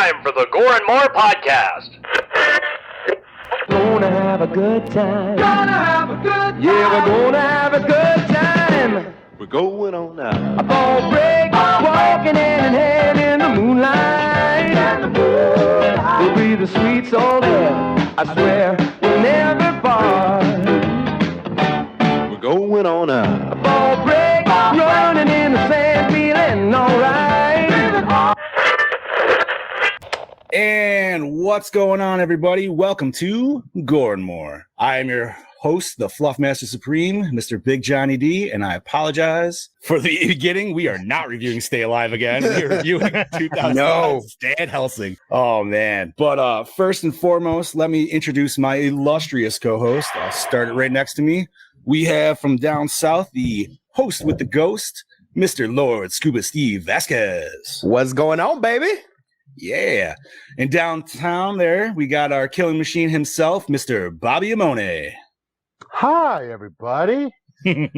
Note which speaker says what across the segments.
Speaker 1: time for the Gore N More podcast.
Speaker 2: Gonna have a good time.
Speaker 3: Gonna have a good time.
Speaker 2: Yeah, we're gonna have a good time.
Speaker 4: We're going on now.
Speaker 2: A ball break, walking hand in hand in the moonlight. We'll be the sweet soul there. I swear we'll never part.
Speaker 4: We're going on now.
Speaker 2: A ball break, running in the sand, feeling alright.
Speaker 5: And what's going on, everybody? Welcome to Gore N More. I am your host, the Fluff Master Supreme, Mr. Big Johnny D, and I apologize for the beginning. We are not reviewing Stay Alive again. We are reviewing 2009 Stan Helsing. Oh, man. But first and foremost, let me introduce my illustrious co-host. I'll start it right next to me. We have from down south, the host with the ghost, Mr. Lord Scuba Steve Vasquez.
Speaker 6: What's going on, baby?
Speaker 5: Yeah. And downtown there, we got our killing machine himself, Mr. Bobby Amone.
Speaker 7: Hi, everybody.
Speaker 5: And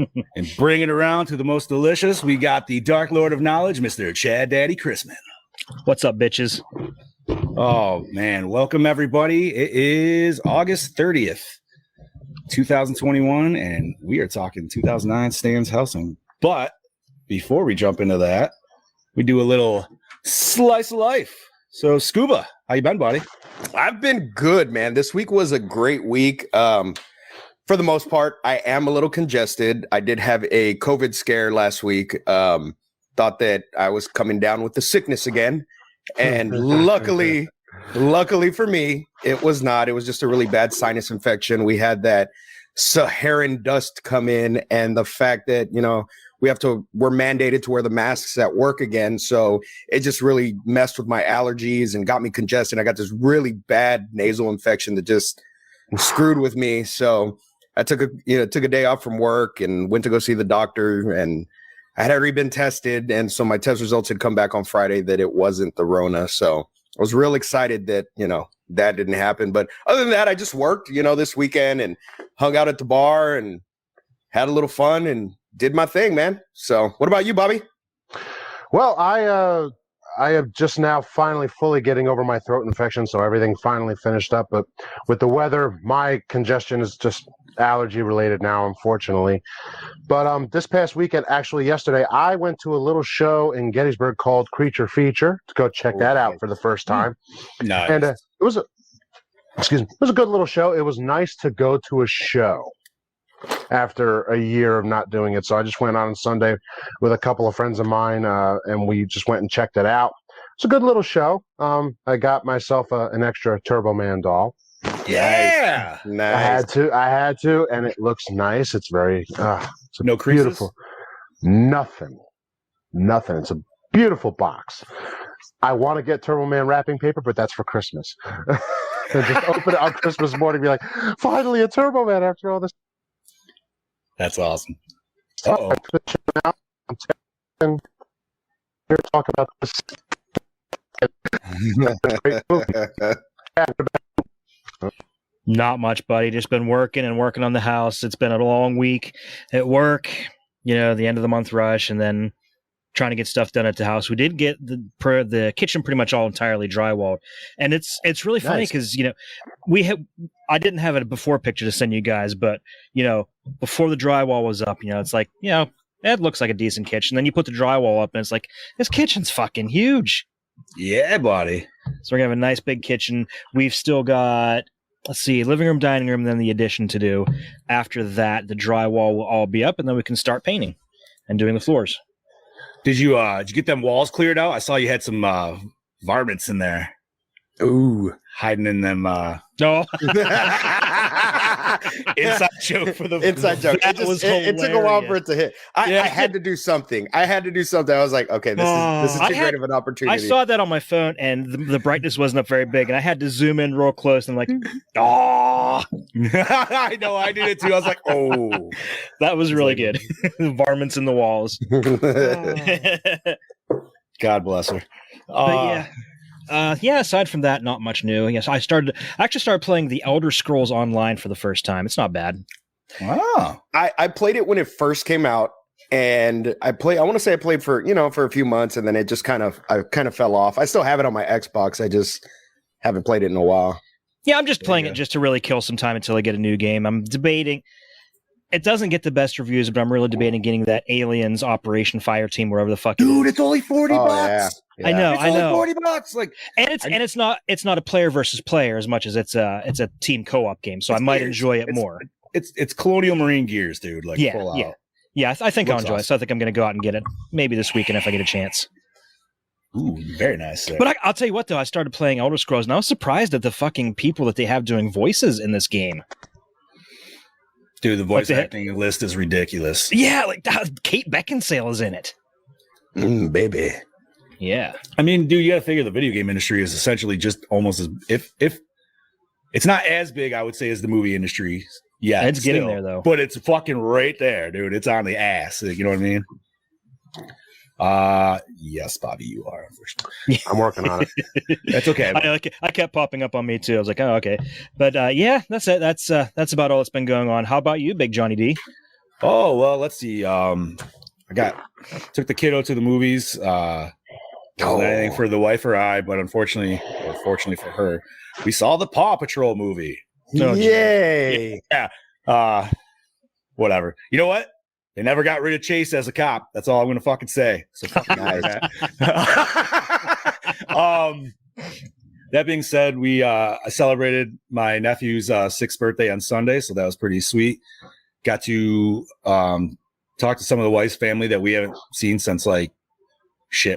Speaker 5: bring it around to the most delicious, we got the Dark Lord of Knowledge, Mr. Chad Daddy Chrisman.
Speaker 8: What's up, bitches?
Speaker 5: Oh, man. Welcome, everybody. It is August 30th, 2021, and we are talking 2009 Stan Helsing. But before we jump into that, we do a little slice of life. So, Scuba, how you been, buddy?
Speaker 6: I've been good, man. This week was a great week. For the most part, I am a little congested. I did have a COVID scare last week. Thought that I was coming down with the sickness again. And luckily for me, it was not. It was just a really bad sinus infection. We had that Saharan dust come in, and the fact that, you know, we're mandated to wear the masks at work again. So it just really messed with my allergies and got me congested. I got this really bad nasal infection that just screwed with me. So I took a day off from work and went to go see the doctor, and I had already been tested. And so my test results had come back on Friday that it wasn't the Rona. So I was real excited that, that didn't happen. But other than that, I just worked, this weekend and hung out at the bar and had a little fun and did my thing, man. So what about you, Bobby?
Speaker 7: Well, I have just now finally fully getting over my throat infection, so everything finally finished up. But with the weather, my congestion is just allergy related now, unfortunately. But this past weekend, actually yesterday, I went to a little show in Gettysburg called Creature Feature to go check that out for the first time.
Speaker 5: Nice.
Speaker 7: And it was a good little show. It was nice to go to a show after a year of not doing it. So I just went on Sunday with a couple of friends of mine, and we just went and checked it out. It's a good little show. I got myself an extra Turbo Man doll.
Speaker 5: Yeah.
Speaker 6: Nice.
Speaker 7: I had to, and it looks nice. It's very, it's
Speaker 5: No creases?
Speaker 7: beautiful. Nothing. It's a beautiful box. I want to get Turbo Man wrapping paper, but that's for Christmas. And just open it on Christmas morning and be like, finally a Turbo Man after all this.
Speaker 5: That's awesome. Uh-oh.
Speaker 7: I'm here to talk about this.
Speaker 8: Not much, buddy. Just been working on the house. It's been a long week at work, the end of the month rush, and then trying to get stuff done at the house. We did get the kitchen pretty much all entirely drywalled, and it's really funny because I didn't have a before picture to send you guys, but before the drywall was up, it's like it looks like a decent kitchen. Then you put the drywall up, and it's like this kitchen's fucking huge.
Speaker 5: Yeah, buddy.
Speaker 8: So we're gonna have a nice big kitchen. We've still got, let's see, living room, dining room, and then the addition to do. After that, the drywall will all be up, and then we can start painting and doing the floors.
Speaker 5: Did you get them walls cleared out? I saw you had some varmints in there.
Speaker 6: Ooh,
Speaker 5: hiding in them.
Speaker 8: No.
Speaker 5: Inside joke for the
Speaker 6: inside joke. It took a while for it to hit. I had to do something. I was like, okay, this is too great of an opportunity.
Speaker 8: I saw that on my phone, and the brightness wasn't up very big, and I had to zoom in real close, and I'm like, oh.
Speaker 5: I know, I did it too. I was like, oh.
Speaker 8: That was really good. The varmints in the walls.
Speaker 5: God bless her.
Speaker 8: But aside from that, not much new. Yes, I actually started playing the Elder Scrolls Online for the first time. It's not bad.
Speaker 5: Wow.
Speaker 6: I played it when it first came out, and I want to say I played for a few months, and then I kind of fell off. I still have it on my Xbox. I just haven't played it in a while.
Speaker 8: Yeah, I'm just playing it just to really kill some time until I get a new game. I'm debating. It doesn't get the best reviews, but I'm really debating getting that Aliens Operation Fireteam, wherever the fuck.
Speaker 5: Dude, it's only $40.
Speaker 6: Yeah.
Speaker 8: I know.
Speaker 5: Only $40. Like,
Speaker 8: it's not a player versus player as much as it's a team co-op game. So I might enjoy it more.
Speaker 5: It's Colonial Marine Gears, dude. Like, full out.
Speaker 8: Yeah. I think I'll enjoy it.
Speaker 5: Awesome.
Speaker 8: So I think I'm going to go out and get it maybe this weekend if I get a chance.
Speaker 5: Ooh, very nice.
Speaker 8: But I'll tell you what, though, I started playing Elder Scrolls, and I was surprised at the fucking people that they have doing voices in this game.
Speaker 5: Dude, the voice acting list is ridiculous.
Speaker 8: Yeah, like Kate Beckinsale is in it.
Speaker 6: Baby.
Speaker 8: Yeah.
Speaker 5: I mean, dude, you got to figure the video game industry is essentially just almost as if it's not as big, I would say, as the movie industry. Yeah,
Speaker 8: it's getting there though.
Speaker 5: But it's fucking right there, dude. It's on the ass. You know what I mean? Yes, Bobby, you are, unfortunately.
Speaker 7: I'm working on it.
Speaker 5: That's okay.
Speaker 8: I kept popping up on me too. I was like, oh, okay. But yeah, that's it. That's about all that's been going on. How about you, Big Johnny D?
Speaker 5: Oh, well, let's see. I took the kiddo to the movies. Wasn't anything for the wife or I, but unfortunately, or fortunately for her, we saw the Paw Patrol movie.
Speaker 6: Oh, yay!
Speaker 5: Yeah. Whatever. You know what? They never got rid of Chase as a cop. That's all I'm gonna fucking say. So fucking nice. That being said, I celebrated my nephew's 6th birthday on Sunday, so that was pretty sweet. Got to talk to some of the wife's family that we haven't seen since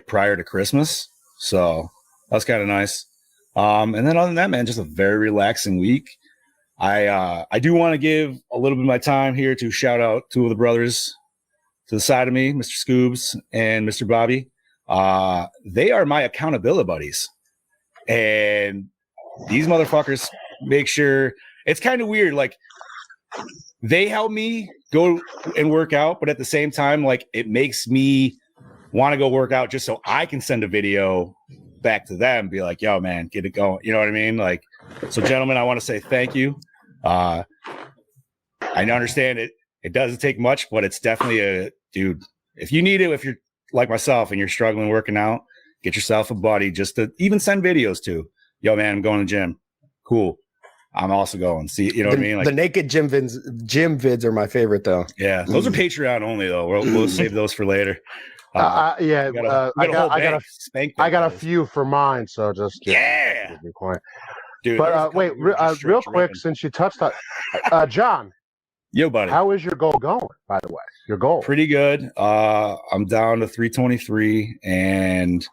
Speaker 5: prior to Christmas. So that was kind of nice. And then other than that, man, just a very relaxing week. I do want to give a little bit of my time here to shout out two of the brothers to the side of me, Mr. Scoobs and Mr. Bobby. They are my accountability buddies. And these motherfuckers make sure it's kind of weird. Like, they help me go and work out, but at the same time, like, it makes me want to go work out just so I can send a video back to them, be like, yo, man, get it going. You know what I mean? Like, so gentlemen, I want to say thank you. I understand it. It doesn't take much, but it's definitely dude, if you need it, if you're like myself and you're struggling working out, get yourself a buddy just to even send videos to. Yo, man, I'm going to the gym. Cool. I'm also going. See, you know what I mean? Like,
Speaker 6: the naked gym vids are my favorite, though.
Speaker 5: Yeah, those are Patreon only, though. We'll save those for later.
Speaker 7: I got a few for mine, so just be quiet.
Speaker 5: Dude,
Speaker 7: but wait, real quick, since you touched on John.
Speaker 5: Yo, buddy.
Speaker 7: How is your goal going, by the way? Your goal?
Speaker 5: Pretty good. I'm down to 323, and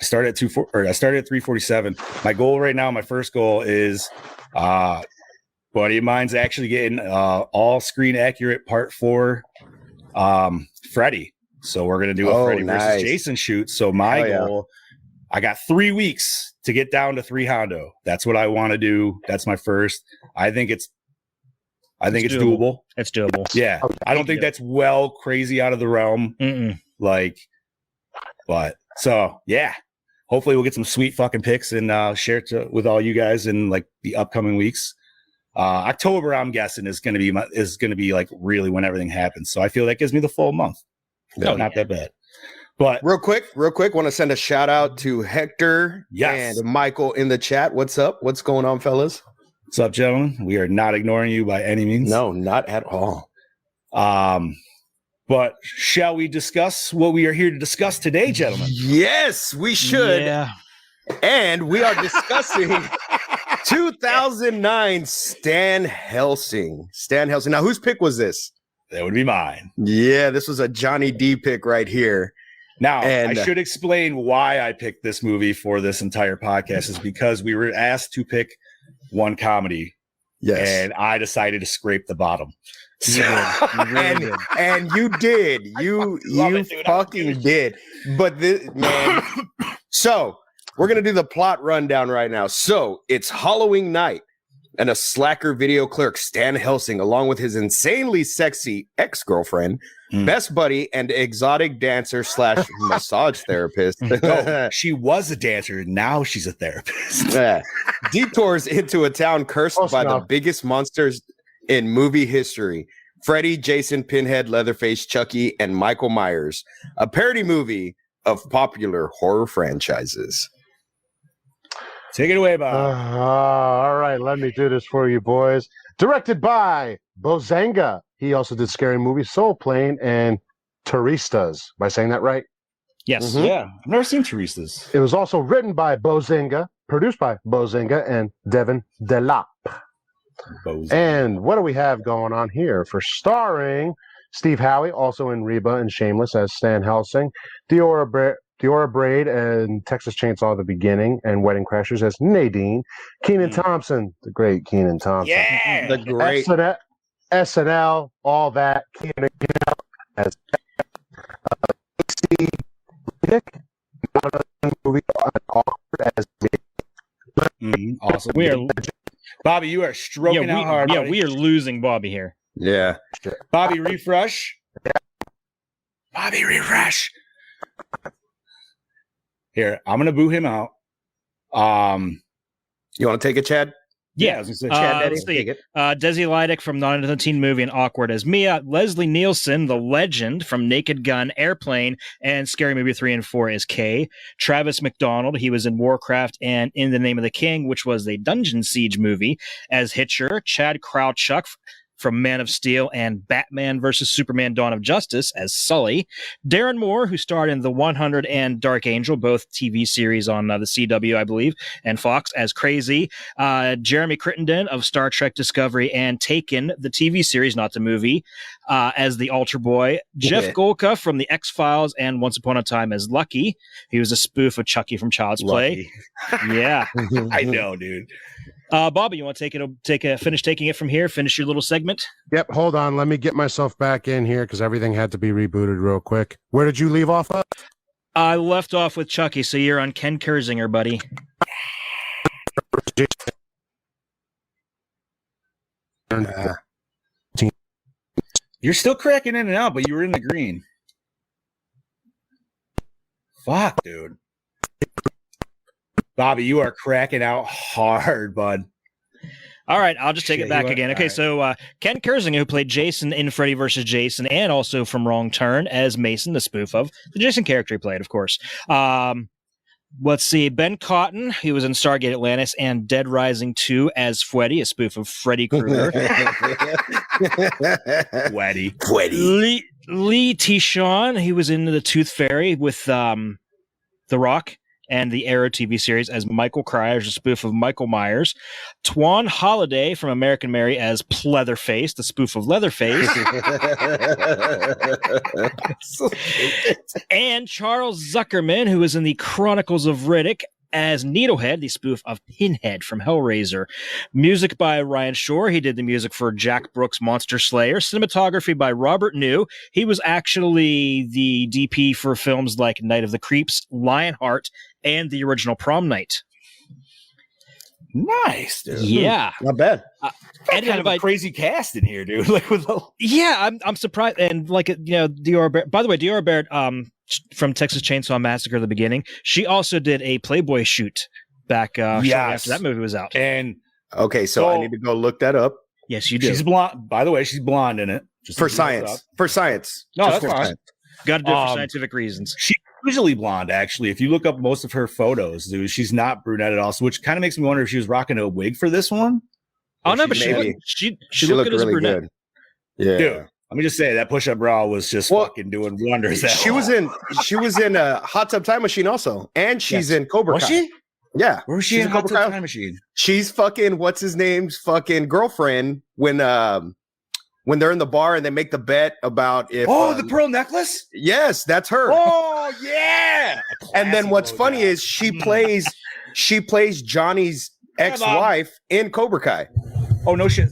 Speaker 5: I started at 347. My goal right now, my first goal is, buddy of mine's actually getting all screen accurate Part 4 Freddy. So we're gonna do a Freddy versus Jason shoot. So my goal, I got 3 weeks to get down to 3 Hondo. That's what I want to do. That's my first. I think it's doable.
Speaker 8: It's doable.
Speaker 5: Yeah.
Speaker 8: Okay.
Speaker 5: I don't think that's crazy out of the realm. Like, but so yeah. Hopefully we'll get some sweet fucking pics and share it with all you guys in like the upcoming weeks. October, I'm guessing, is gonna be like really when everything happens. So I feel that gives me the full month. No, not that bad. But
Speaker 6: real quick, want to send a shout out to Hector and Michael in the chat. What's up? What's going on, fellas?
Speaker 5: What's up, gentlemen? We are not ignoring you by any means.
Speaker 6: No, not at all.
Speaker 5: But shall we discuss what we are here to discuss today, gentlemen?
Speaker 6: Yes, we should.
Speaker 8: Yeah.
Speaker 6: And we are discussing 2009 Stan Helsing. Now, whose pick was this?
Speaker 5: That would be mine.
Speaker 6: Yeah, this was a Johnny D pick right here.
Speaker 5: Now, I should explain why I picked this movie for this entire podcast is because we were asked to pick one comedy.
Speaker 6: Yes.
Speaker 5: And I decided to scrape the bottom.
Speaker 6: And you did. You fucking did. But man. So we're gonna do the plot rundown right now. So it's Halloween night, and a slacker video clerk, Stan Helsing, along with his insanely sexy ex-girlfriend, best buddy, and exotic dancer / massage therapist.
Speaker 5: She was a dancer. Now she's a therapist.
Speaker 6: Detours into a town cursed by the biggest monsters in movie history. Freddy, Jason, Pinhead, Leatherface, Chucky, and Michael Myers, a parody movie of popular horror franchises.
Speaker 5: Take it away, Bob.
Speaker 7: All right, let me do this for you, boys. Directed by Bozanga. He also did scary movies Soul Plane and Turistas. Am I saying that right?
Speaker 8: Yes.
Speaker 6: Mhm.
Speaker 5: Yeah, I've never seen Teresa's.
Speaker 7: It was also written by Bozinga, produced by Bozinga and Devin Delap. And what do we have going on here? For starring Steve Howie, also in Reba and Shameless as Stan Helsing, Diora Braid and Texas Chainsaw The Beginning, and Wedding Crashers as Nadine, Keenan Thompson, the great Keenan Thompson.
Speaker 5: Yeah.
Speaker 6: The great.
Speaker 7: SNL, all that. Keenan as Dick, movie awkward as
Speaker 5: Awesome.
Speaker 8: We are,
Speaker 5: Bobby, you are stroking out hard. buddy.
Speaker 8: we are losing Bobby here.
Speaker 6: Yeah.
Speaker 5: Bobby, refresh. Bobby, refresh. Here, I'm gonna boo him out.
Speaker 6: You want to take it, Chad?
Speaker 5: Yeah, I was gonna say,
Speaker 8: Let's see. Desi Lydic from Not Another Teen Movie and Awkward as Mia. Leslie Nielsen, the legend from Naked Gun, Airplane, and Scary Movie 3 and 4 as Kay. Travis McDonald, he was in Warcraft and In the Name of the King, which was the Dungeon Siege movie, as Hitcher. Chad Krawchuk from Man of Steel and Batman vs. Superman Dawn of Justice as Sully. Darren Moore, who starred in The 100 and Dark Angel, both TV series on the CW, I believe, and Fox, as Crazy. Jeremy Crittenden of Star Trek Discovery and Taken, the TV series, not the movie, as the Altar Boy. Jeff Golka from The X-Files and Once Upon a Time as Lucky. He was a spoof of Chucky from Child's Play. Yeah.
Speaker 5: I know, dude.
Speaker 8: Bobby, you want to finish taking it from here? Finish your little segment?
Speaker 7: Yep, hold on. Let me get myself back in here because everything had to be rebooted real quick. Where did you leave off of?
Speaker 8: I left off with Chucky, so you're on Ken Kersinger, buddy.
Speaker 5: You're still cracking in and out, but you were in the green. Fuck, dude. Bobby, you are cracking out hard, bud.
Speaker 8: All right, I'll just take it back again. Okay,
Speaker 5: right.
Speaker 8: so Ken Kersinger, who played Jason in Freddy vs. Jason, and also from Wrong Turn as Mason, the spoof of the Jason character he played, of course. Let's see, Ben Cotton, he was in Stargate Atlantis and Dead Rising 2 as Freddy, a spoof of Freddy Krueger.
Speaker 5: Weddy.
Speaker 8: Lee T. he was in The Tooth Fairy with The Rock and the Arrow TV series as Michael Cryers, a spoof of Michael Myers. Twan Holiday from American Mary as Pleatherface, the spoof of Leatherface. And Charles Zuckerman, who was in the Chronicles of Riddick as Needlehead, the spoof of Pinhead from Hellraiser. Music by Ryan Shore. He did the music for Jack Brooks' Monster Slayer. Cinematography by Robert New. He was actually the DP for films like Night of the Creeps, Lionheart, and the original Prom Night.
Speaker 5: Nice, dude.
Speaker 8: Yeah.
Speaker 6: Not bad.
Speaker 5: And kind of a crazy cast in here, dude. Like with
Speaker 8: I'm surprised. And like, Dior Barrett, by the way, Dior Barrett, from Texas Chainsaw Massacre, the beginning, she also did a Playboy shoot back shortly after that movie was out.
Speaker 5: And
Speaker 6: okay, so I need to go look that up.
Speaker 8: Yes, you do.
Speaker 5: She's blonde. By the way, she's blonde in it. Just
Speaker 6: For science. For science.
Speaker 5: No,
Speaker 6: Just
Speaker 5: that's
Speaker 6: for
Speaker 5: fine.
Speaker 6: science.
Speaker 8: Got to do it for scientific reasons.
Speaker 5: She's usually blonde, actually. If you look up most of her photos, dude, she's not brunette at all. So, which kind of makes me wonder if she was rocking a wig for this one.
Speaker 8: Oh no, but she looked good as a brunette.
Speaker 6: Good. Yeah.
Speaker 5: Dude, let me just say that push-up bra was just fucking doing wonders.
Speaker 6: She was in Hot Tub Time Machine also, and she's in Cobra Kai.
Speaker 5: Was she?
Speaker 6: Yeah.
Speaker 5: Where was she
Speaker 6: She's
Speaker 5: in
Speaker 6: in
Speaker 5: Hot
Speaker 6: Cobra
Speaker 5: Tub
Speaker 6: Kai.
Speaker 5: Time Machine?
Speaker 6: She's fucking what's his name's fucking girlfriend when they're in the bar and they make the bet about if
Speaker 5: the pearl necklace?
Speaker 6: Yes, that's her.
Speaker 5: Oh yeah.
Speaker 6: And then what's funny is she plays Johnny's ex-wife in Cobra Kai.
Speaker 5: Oh no shit.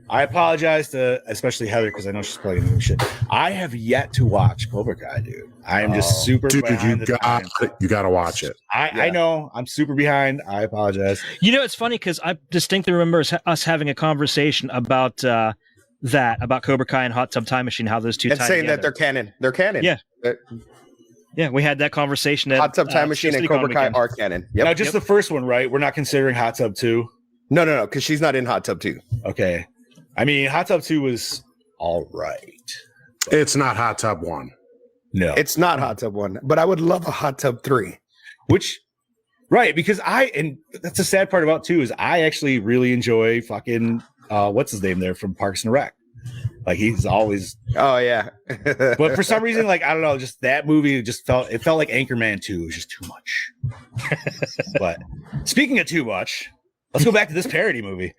Speaker 5: I apologize to especially Heather because I know she's playing new shit. I have yet to watch Cobra Kai, dude. I am just super behind the times.
Speaker 7: You got to watch it.
Speaker 5: I know I'm super behind. I apologize.
Speaker 8: You know, it's funny because I distinctly remember us having a conversation about about Cobra Kai and Hot Tub Time Machine, how those two
Speaker 6: and
Speaker 8: tie
Speaker 6: saying
Speaker 8: together.
Speaker 6: that they're canon. They're canon.
Speaker 8: Yeah. Yeah, we had that conversation.
Speaker 6: Hot Tub Time Machine and Cobra Kai are canon. Yep.
Speaker 5: Now, just the first one, right? We're not considering Hot Tub 2.
Speaker 6: No, because she's not in Hot Tub 2.
Speaker 5: Okay. I mean, Hot Tub 2 was All right.
Speaker 7: It's not Hot Tub 1.
Speaker 5: No.
Speaker 6: It's not Hot Tub 1, but I would love a Hot Tub 3.
Speaker 5: Which, right, because and that's the sad part about too, is I actually really enjoy fucking, what's his name there from Parks and Rec? Like he's always,
Speaker 6: Oh yeah.
Speaker 5: but for some reason, like, I don't know, just that movie felt like Anchorman 2. It was just too much. But speaking of too much, let's go back to this parody movie.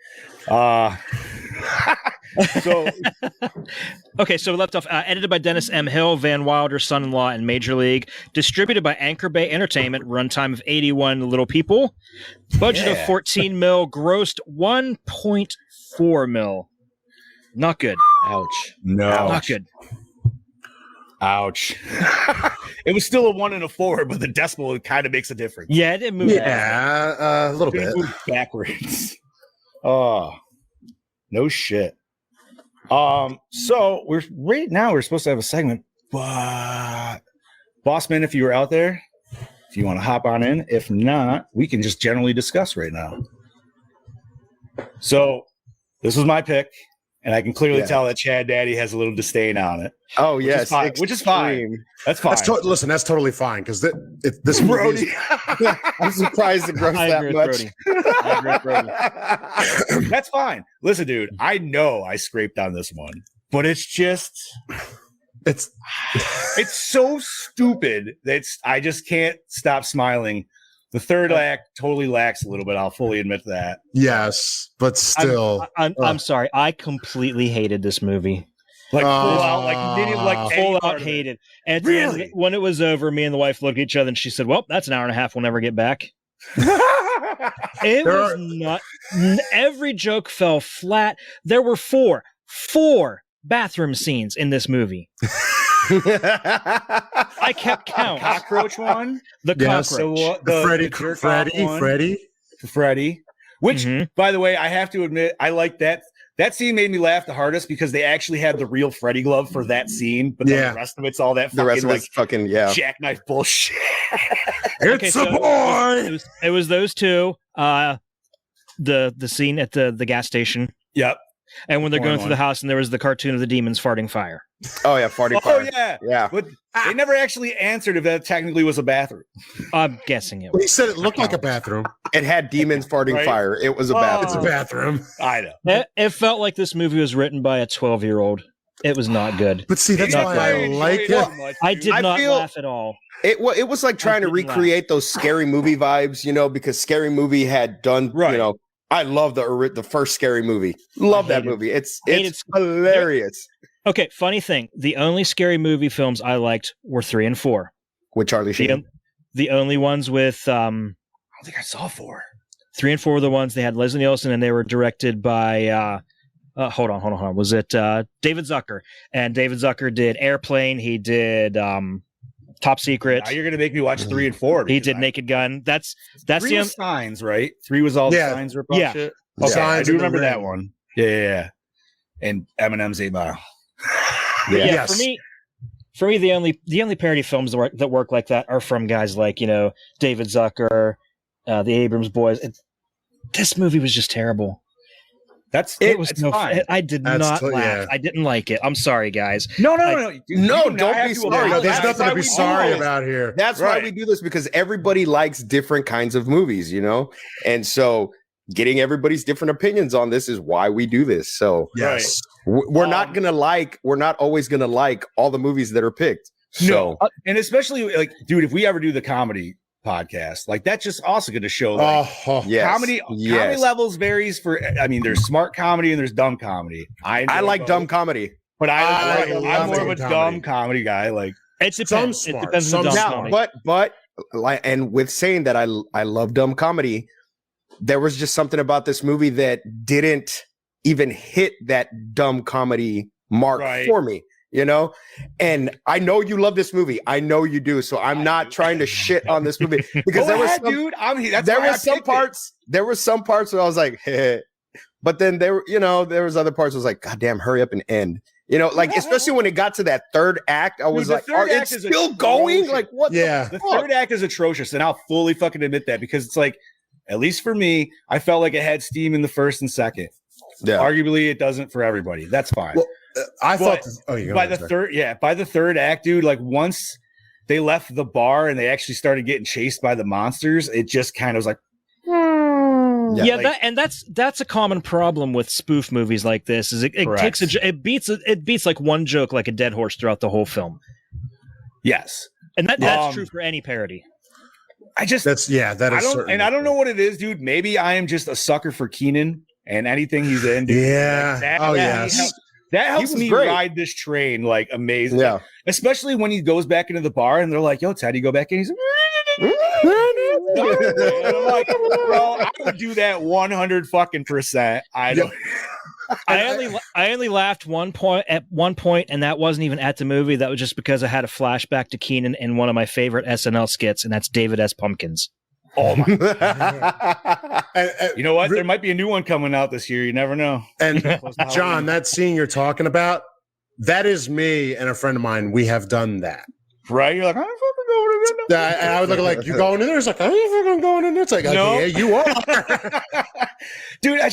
Speaker 5: So
Speaker 8: Okay, so we left off. Edited by Dennis M. Hill, Van Wilder's son-in-law, and Major League. Distributed by Anchor Bay Entertainment. Runtime of 81 little people. Budget of 14 mil. Grossed 1.4 mil. Not good.
Speaker 6: Ouch.
Speaker 5: no,
Speaker 8: Not good.
Speaker 5: ouch. It was still a 1 and a 4, but the decimal kind of makes a difference.
Speaker 8: Yeah, it didn't move.
Speaker 7: Yeah, a little
Speaker 5: It
Speaker 7: bit.
Speaker 5: moved backwards. Oh, no shit. So we're supposed to have a segment, but Bossman, if you were out there, if you want to hop on in, if not, we can just generally discuss right now. So this was my pick, and I can clearly tell that Chad Daddy has a little disdain on it.
Speaker 6: Oh yes,
Speaker 5: which is fine. That's fine.
Speaker 7: Listen, that's totally fine because this movie.
Speaker 6: Brody. I'm surprised it grossed
Speaker 8: I
Speaker 6: that
Speaker 8: agree with
Speaker 6: much.
Speaker 8: Brody. I agree with Brody.
Speaker 5: That's fine. Listen, dude, I know I scraped on this one, but it's just
Speaker 7: It's
Speaker 5: it's so stupid that I just can't stop smiling. The third act totally lacks a little bit. I'll fully admit that.
Speaker 7: yes, but still,
Speaker 8: I'm sorry. I completely hated this movie.
Speaker 5: Like full out, like didn't like any
Speaker 8: Full
Speaker 5: part
Speaker 8: out
Speaker 5: of it.
Speaker 8: hated. And at the end,
Speaker 5: Really?
Speaker 8: when it was over, me and the wife looked at each other and she said, "Well, that's an hour and a half. We'll never get back." It
Speaker 7: There
Speaker 8: was
Speaker 7: are-
Speaker 8: not. Every joke fell flat. There were four bathroom scenes in this movie. I kept count.
Speaker 5: Cockroach one,
Speaker 8: The
Speaker 7: Yes.
Speaker 8: cockroach.
Speaker 5: the jerk off one, Freddy. Which,
Speaker 8: Mhm.
Speaker 5: by the way, I have to admit, I like that. That scene made me laugh the hardest because they actually had the real Freddy glove for that scene, but then
Speaker 7: Yeah.
Speaker 5: the rest of it's all that
Speaker 6: The rest
Speaker 5: fucking
Speaker 6: of
Speaker 5: like
Speaker 6: it's fucking yeah.
Speaker 5: jackknife bullshit.
Speaker 7: It's a boy.
Speaker 8: It was those two. The scene at the gas station,
Speaker 5: Yep.
Speaker 8: and when they're going
Speaker 5: Porn
Speaker 8: through
Speaker 5: one.
Speaker 8: the house, and there was the cartoon of the demons farting fire.
Speaker 6: Oh yeah, farting
Speaker 5: Oh
Speaker 6: fire.
Speaker 5: yeah,
Speaker 6: Yeah.
Speaker 5: but they never actually answered if that technically was a bathroom.
Speaker 8: I'm guessing it
Speaker 7: He
Speaker 8: was.
Speaker 7: said it looked like a bathroom.
Speaker 6: It had demons farting
Speaker 5: Right?
Speaker 6: fire. It was a
Speaker 5: Oh.
Speaker 6: bathroom.
Speaker 7: It's a bathroom.
Speaker 5: I know.
Speaker 8: It felt like this movie was written by a 12-year-old. It was not good.
Speaker 7: But see, that's
Speaker 8: Not
Speaker 7: why
Speaker 8: good.
Speaker 7: I like it.
Speaker 8: I did
Speaker 6: I
Speaker 8: not
Speaker 6: feel-
Speaker 8: laugh at all.
Speaker 6: It was like trying to
Speaker 8: didn't laugh.
Speaker 6: recreate those scary movie vibes, because Scary Movie had done,
Speaker 5: Right.
Speaker 6: I love the first Scary Movie. Love that
Speaker 8: hated-
Speaker 6: movie. It's
Speaker 8: hated-
Speaker 6: hilarious.
Speaker 8: Okay, funny thing. The only scary movie films I liked were 3 and 4.
Speaker 6: With Charlie Sheen.
Speaker 8: The only ones with
Speaker 5: I don't think I saw 4.
Speaker 8: 3 and 4 were the ones they had Leslie Nielsen, and they were directed by hold on. Was it David Zucker? And David Zucker did Airplane. He did Top Secret.
Speaker 5: Now you're gonna make me watch 3 and 4.
Speaker 8: He
Speaker 5: because
Speaker 8: did
Speaker 5: I-
Speaker 8: Naked Gun. That's
Speaker 5: 3
Speaker 8: the
Speaker 5: was Signs, right? 3 was all
Speaker 7: Yeah.
Speaker 5: the Signs rip
Speaker 8: Yeah.
Speaker 5: shit.
Speaker 7: The
Speaker 5: Okay, I
Speaker 7: Signs
Speaker 5: do
Speaker 7: and the
Speaker 5: remember that
Speaker 7: Ring.
Speaker 5: one. Yeah. And Eminem's 8 Mile.
Speaker 8: yeah.
Speaker 7: Yes.
Speaker 8: For me, the only parody films that work like that are from guys like David Zucker, the Abrams boys. This movie was just terrible. It was
Speaker 5: it's
Speaker 8: no.
Speaker 5: fine.
Speaker 8: I did
Speaker 7: That's
Speaker 8: not
Speaker 7: yeah.
Speaker 8: laugh. I didn't like it. I'm sorry, guys.
Speaker 5: No.
Speaker 6: No,
Speaker 5: You do not
Speaker 6: don't
Speaker 5: have
Speaker 6: be
Speaker 5: to
Speaker 6: sorry.
Speaker 7: No,
Speaker 5: apologize.
Speaker 7: there's
Speaker 6: That's
Speaker 7: nothing
Speaker 6: why
Speaker 7: to be
Speaker 6: we
Speaker 7: sorry
Speaker 6: do it.
Speaker 7: about here.
Speaker 6: That's why
Speaker 5: Right.
Speaker 6: we do this, because everybody likes different kinds of movies, and so getting everybody's different opinions on this is why we do this. So
Speaker 7: Yes.
Speaker 6: we're not always gonna like all the movies that are picked. So
Speaker 5: No, and especially like, dude, if we ever do the comedy podcast, like that's just also going to show like
Speaker 7: Oh,
Speaker 6: yes,
Speaker 5: comedy levels varies for. I mean, there's smart comedy and there's dumb comedy. I
Speaker 6: I like
Speaker 5: both,
Speaker 6: dumb comedy.
Speaker 5: but
Speaker 7: I
Speaker 5: I'm
Speaker 7: love
Speaker 5: more of a
Speaker 7: dumb
Speaker 5: dumb
Speaker 7: comedy.
Speaker 5: comedy guy. Like,
Speaker 8: It depends.
Speaker 7: Some
Speaker 8: It
Speaker 7: smart,
Speaker 8: depends on the
Speaker 7: some
Speaker 8: dumb
Speaker 7: smart.
Speaker 8: comedy.
Speaker 6: But like, and with saying that I love dumb comedy, there was just something about this movie that didn't even hit that dumb comedy mark
Speaker 5: Right.
Speaker 6: for me. And I know you love this movie. I know you do. So I'm not trying to shit on this movie because there was some,
Speaker 5: dude. That's
Speaker 6: there
Speaker 5: why I
Speaker 6: was some
Speaker 5: picked it.
Speaker 6: parts. There were some parts where I was like, hey. But then there was other parts where I was like, God damn, hurry up and end. Like especially when it got to that third act, I was
Speaker 5: the
Speaker 6: like,
Speaker 5: third act
Speaker 6: it's
Speaker 5: is
Speaker 6: still going?
Speaker 5: atrocious.
Speaker 6: Like what?
Speaker 7: Yeah.
Speaker 5: The
Speaker 6: fuck?
Speaker 5: third act is atrocious, and I'll fully fucking admit that because it's like, at least for me, I felt like it had steam in the first and second.
Speaker 6: Yeah.
Speaker 5: Arguably, it doesn't for everybody. That's fine.
Speaker 7: Well, I
Speaker 5: But
Speaker 7: thought. Oh, you
Speaker 5: by the third act, dude, like once they left the bar and they actually started getting chased by the monsters, it just kind of was like,
Speaker 8: Yeah,
Speaker 5: like,
Speaker 8: that's a common problem with spoof movies like this. Is it takes it beats like one joke like a dead horse throughout the whole film,
Speaker 5: yes,
Speaker 8: and that's true for any parody.
Speaker 5: I just
Speaker 7: that is.
Speaker 5: I don't know what it is, dude. Maybe I am just a sucker for Keenan and anything he's in. Dude.
Speaker 7: Yeah.
Speaker 5: Like, that helps me
Speaker 6: great.
Speaker 5: ride this train like amazing.
Speaker 6: Yeah.
Speaker 5: Especially when he goes back into the bar and they're like, "Yo, Teddy, go back in." He's like, and I'm like, bro, I would do that 100% I don't.
Speaker 8: I only laughed at one point, and that wasn't even at the movie. That was just because I had a flashback to Keenan in one of my favorite SNL skits, and that's David S. Pumpkins.
Speaker 5: Oh my! You know what? There might be a new one coming out this year. You never know.
Speaker 7: And John, that scene you're talking about, that is me and a friend of mine. We have done that.
Speaker 5: Right? You're like, I'm fucking going in there.
Speaker 7: And I would look like, you going in there? It's like, are you fucking going in there? It's like,
Speaker 5: No.
Speaker 7: yeah, you are.
Speaker 5: Dude, I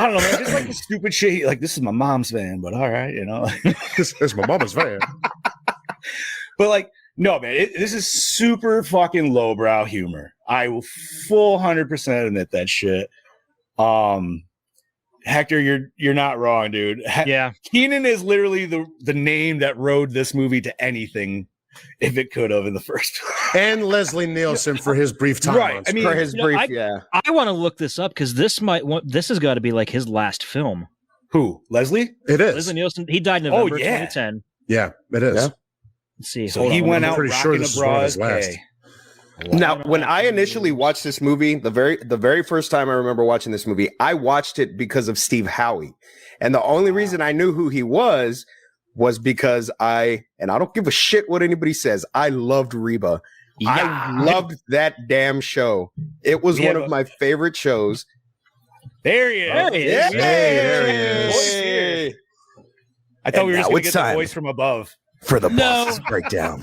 Speaker 5: don't know, man. I just like the stupid shit. Like, this is my mom's van, but all right, you know.
Speaker 7: This is my mama's van.
Speaker 5: But like, no, man, this is super fucking lowbrow humor. I will full 100% admit that shit. Hector, you're not wrong, dude.
Speaker 8: Yeah,
Speaker 5: Keenan is literally the name that rode this movie to anything if it could have in the first.
Speaker 7: And Leslie Nielsen for his brief time.
Speaker 5: Right.
Speaker 7: On
Speaker 5: I mean,
Speaker 6: For his brief, yeah.
Speaker 8: I want to look this up because this has got to be like his last film.
Speaker 5: who? Leslie?
Speaker 7: It is.
Speaker 8: Leslie Nielsen. He died in November
Speaker 5: yeah.
Speaker 8: 2010.
Speaker 7: Yeah, it is.
Speaker 6: Yeah.
Speaker 8: Let's see.
Speaker 5: So
Speaker 8: hold
Speaker 5: he
Speaker 8: on,
Speaker 5: went
Speaker 8: let me-
Speaker 5: out
Speaker 7: pretty sure
Speaker 5: rocking
Speaker 7: this
Speaker 5: the
Speaker 7: is one of
Speaker 5: bras.
Speaker 7: his last.
Speaker 5: Hey.
Speaker 6: Now, when I initially watched this movie, the very first time I remember watching this movie, I watched it because of Steve Howie. And the only reason I knew who he was because I don't give a shit what anybody says, I loved Reba.
Speaker 5: Yeah.
Speaker 6: I loved that damn show. It was one of my favorite shows.
Speaker 5: There he is.
Speaker 8: There he is.
Speaker 7: Hey, there he is.
Speaker 6: Hey.
Speaker 5: I thought
Speaker 6: And
Speaker 5: we were just
Speaker 6: now
Speaker 5: going to
Speaker 6: it's
Speaker 5: get the
Speaker 6: time.
Speaker 5: voice from above.
Speaker 6: For the
Speaker 3: No.
Speaker 6: boss's breakdown.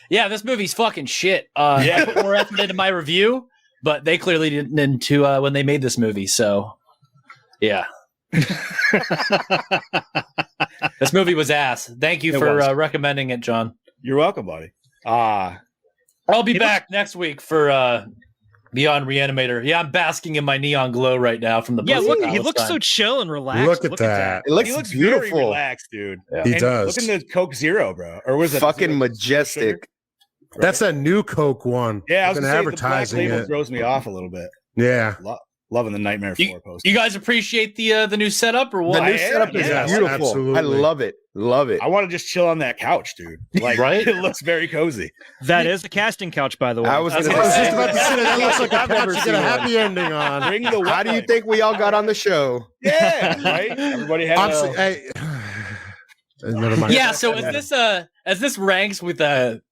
Speaker 3: Yeah, this movie's fucking shit.
Speaker 5: Yeah.
Speaker 3: I put more effort into my review, but they clearly didn't into when they made this movie. So, yeah. This movie was ass. Thank you
Speaker 5: It
Speaker 3: for
Speaker 5: was.
Speaker 3: recommending it, John.
Speaker 5: You're welcome, buddy.
Speaker 3: I'll be back next week for Beyond Reanimator. Yeah, I'm basking in my neon glow right now from the
Speaker 8: Yeah,
Speaker 3: Pussy
Speaker 8: look, he looks so
Speaker 3: Palestine.
Speaker 8: chill and relaxed.
Speaker 7: Look at that.
Speaker 6: It looks,
Speaker 5: he looks
Speaker 6: beautiful.
Speaker 5: very relaxed, dude.
Speaker 3: Yeah.
Speaker 7: He
Speaker 5: And
Speaker 7: does.
Speaker 5: Look in the Coke Zero, bro. Or was it
Speaker 6: Fucking
Speaker 5: Zero?
Speaker 6: majestic.
Speaker 7: That's that new Coke one.
Speaker 5: Yeah, I was
Speaker 7: They've
Speaker 5: gonna
Speaker 7: been
Speaker 5: say, the black
Speaker 7: advertising
Speaker 5: label
Speaker 7: it.
Speaker 5: throws me off a little bit.
Speaker 7: Yeah.
Speaker 5: Loving the Nightmare 4 poster.
Speaker 3: You guys appreciate the new setup or what?
Speaker 6: The new
Speaker 5: I am,
Speaker 6: setup is
Speaker 5: yeah,
Speaker 6: beautiful.
Speaker 7: absolutely.
Speaker 6: I love it. Love it.
Speaker 5: I want to just chill on that couch, dude. Like,
Speaker 3: Right?
Speaker 5: It looks very cozy.
Speaker 8: That is a casting couch, by the way.
Speaker 6: I was gonna
Speaker 7: I was
Speaker 6: say,
Speaker 7: just about to say that looks like a
Speaker 6: I've never
Speaker 7: couch you
Speaker 6: seen
Speaker 7: get a
Speaker 6: one.
Speaker 7: happy ending on.
Speaker 5: Bring the
Speaker 6: How do you think we all got on the show?
Speaker 5: Yeah, right. Everybody had.
Speaker 7: Honestly, hey, never mind.
Speaker 3: Yeah, so as this ranks with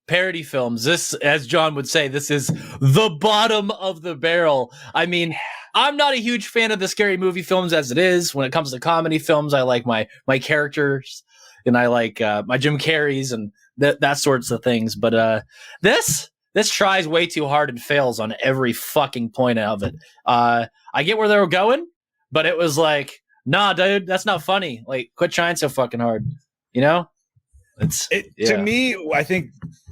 Speaker 3: parody films, this, as John would say, this is the bottom of the barrel. I mean, I'm not a huge fan of the scary movie films as it is. When it comes to comedy films, I like my characters, and I like my Jim Carreys and that sorts of things. But this tries way too hard and fails on every fucking point of it. I get where they were going, but it was like, nah, dude, that's not funny. Like, quit trying so fucking hard. You know?
Speaker 5: To me, I think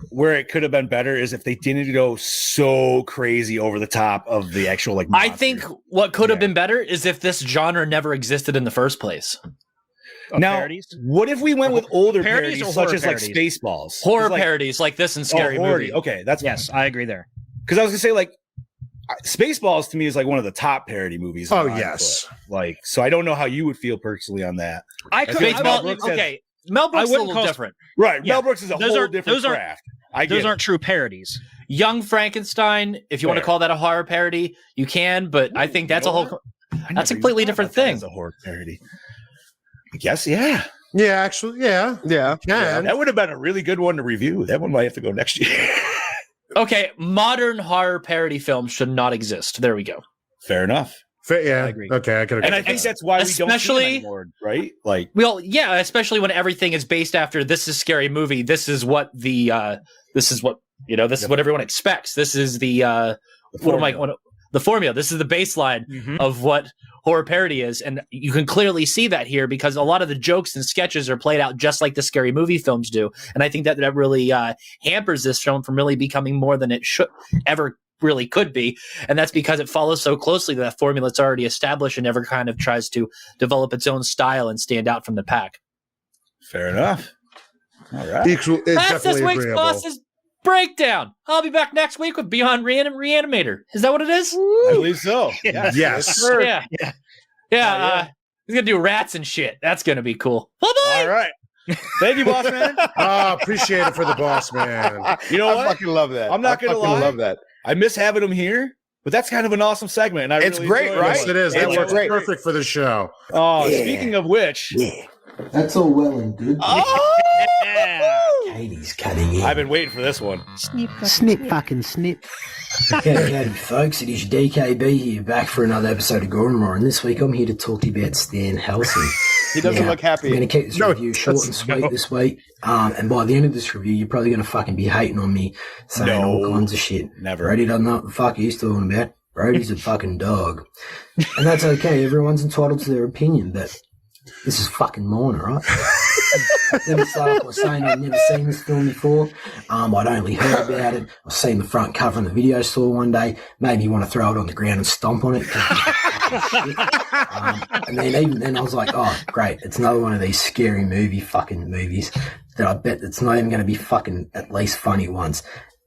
Speaker 5: where it could have been better is if they didn't go so crazy over the top of the actual like.
Speaker 3: I
Speaker 5: monster.
Speaker 3: think what could have
Speaker 5: Yeah.
Speaker 3: been better is if this genre never existed in the first place.
Speaker 5: Now,
Speaker 8: parodies?
Speaker 5: what if we went with older
Speaker 8: Parodies
Speaker 5: parodies,
Speaker 8: or
Speaker 5: such
Speaker 8: horror
Speaker 5: as like
Speaker 8: parodies?
Speaker 5: Spaceballs,
Speaker 3: Horror
Speaker 5: like,
Speaker 3: parodies like this and Scary
Speaker 5: horror-
Speaker 3: Movie.
Speaker 5: Okay, that's
Speaker 8: Yes, I agree there.
Speaker 5: because I was gonna say like Spaceballs to me is like one of the top parody movies.
Speaker 7: Oh,
Speaker 5: in my
Speaker 7: yes.
Speaker 5: book. Like so, I don't know how you would feel personally on that.
Speaker 8: I
Speaker 5: That's
Speaker 8: could.
Speaker 5: good.
Speaker 8: I
Speaker 5: Mel
Speaker 3: Baseball,
Speaker 5: Brooks has-
Speaker 3: okay. Mel Brooks is a
Speaker 8: wouldn't
Speaker 3: little
Speaker 8: call-
Speaker 3: different.
Speaker 5: Right,
Speaker 8: Yeah.
Speaker 5: Mel Brooks is a
Speaker 8: Those
Speaker 5: whole
Speaker 8: aren't-
Speaker 5: different
Speaker 8: those aren't-
Speaker 5: craft. I get
Speaker 8: Those
Speaker 5: it.
Speaker 8: aren't true parodies.
Speaker 3: Young Frankenstein, if you want to
Speaker 5: Fair.
Speaker 3: call that a horror parody, you can, but I think that's
Speaker 5: You
Speaker 3: a
Speaker 5: know
Speaker 3: whole.
Speaker 5: I
Speaker 3: That's a
Speaker 5: never
Speaker 3: completely
Speaker 5: even thought
Speaker 3: different
Speaker 5: about that
Speaker 3: thing.
Speaker 5: as a horror parody. I guess, yeah.
Speaker 7: Yeah, actually, yeah.
Speaker 6: Yeah.
Speaker 7: Yeah.
Speaker 5: That would have been a really good one to review. That one might have to go next year.
Speaker 3: Okay, modern horror parody films should not exist. There we go.
Speaker 5: Fair enough.
Speaker 7: Yeah.
Speaker 8: I agree.
Speaker 7: Okay, I could agree.
Speaker 5: And I
Speaker 7: with
Speaker 5: think
Speaker 7: that.
Speaker 5: that's why we don't see
Speaker 3: Especially-
Speaker 5: them anymore, right? Like,
Speaker 3: Well, yeah, especially when everything is based after this is Scary Movie. This is what this is what this is what everyone expects. This is the what am I?
Speaker 5: formula.
Speaker 3: the formula. This is the baseline of what horror parody is. And you can clearly see that here because a lot of the jokes and sketches are played out just like the scary movie films do. And I think that really hampers this film from really becoming more than it should ever really could be. And that's because it follows so closely to that formula that's already established and never kind of tries to develop its own style and stand out from the pack.
Speaker 5: Fair enough. All right.
Speaker 3: That's this week's Boss's Breakdown. I'll be back next week with Beyond Reanimator. Is that what it is?
Speaker 5: I believe so.
Speaker 8: Yeah.
Speaker 7: Yes.
Speaker 3: Yeah. He's going to do rats and shit. That's going to be cool. Bye-bye.
Speaker 5: All right. Thank you, boss man.
Speaker 7: Appreciate it for the boss man.
Speaker 5: You know
Speaker 6: I
Speaker 5: what?
Speaker 6: fucking love that.
Speaker 5: I'm not gonna lie.
Speaker 6: Love that.
Speaker 5: I miss having him here, but that's kind of an awesome segment. And
Speaker 6: It's great,
Speaker 5: enjoy
Speaker 6: right?
Speaker 7: Yes, it is. That
Speaker 6: It's
Speaker 7: works
Speaker 6: great.
Speaker 7: perfect for the show.
Speaker 5: Oh, speaking of which,
Speaker 9: That's all well and good.
Speaker 8: Yeah.
Speaker 9: Katie's cutting in.
Speaker 5: I've been waiting for this one.
Speaker 9: Snip, fucking snip. Howdy, folks. It is DKB here, back for another episode of Gore N More. And this week I'm here to talk to you about Stan Helsing.
Speaker 6: He doesn't
Speaker 9: Now,
Speaker 6: look happy.
Speaker 9: I'm going to keep this
Speaker 7: No,
Speaker 9: review short and sweet this week. And by the end of this review, you're probably going to fucking be hating on me, saying
Speaker 5: No.
Speaker 9: all kinds of shit.
Speaker 5: Never.
Speaker 9: Brody doesn't know what the fuck he's talking about. Brody's a fucking dog. And that's okay. Everyone's entitled to their opinion, but this is fucking mine, all right? Let me start off by saying I've never seen this film before. I'd only heard about it. I've seen the front cover in the video store one day. Made me want to throw it on the ground and stomp on it. And then even then I was like, oh, great. It's another one of these scary fucking movies that I bet it's not even going to be fucking at least funny once.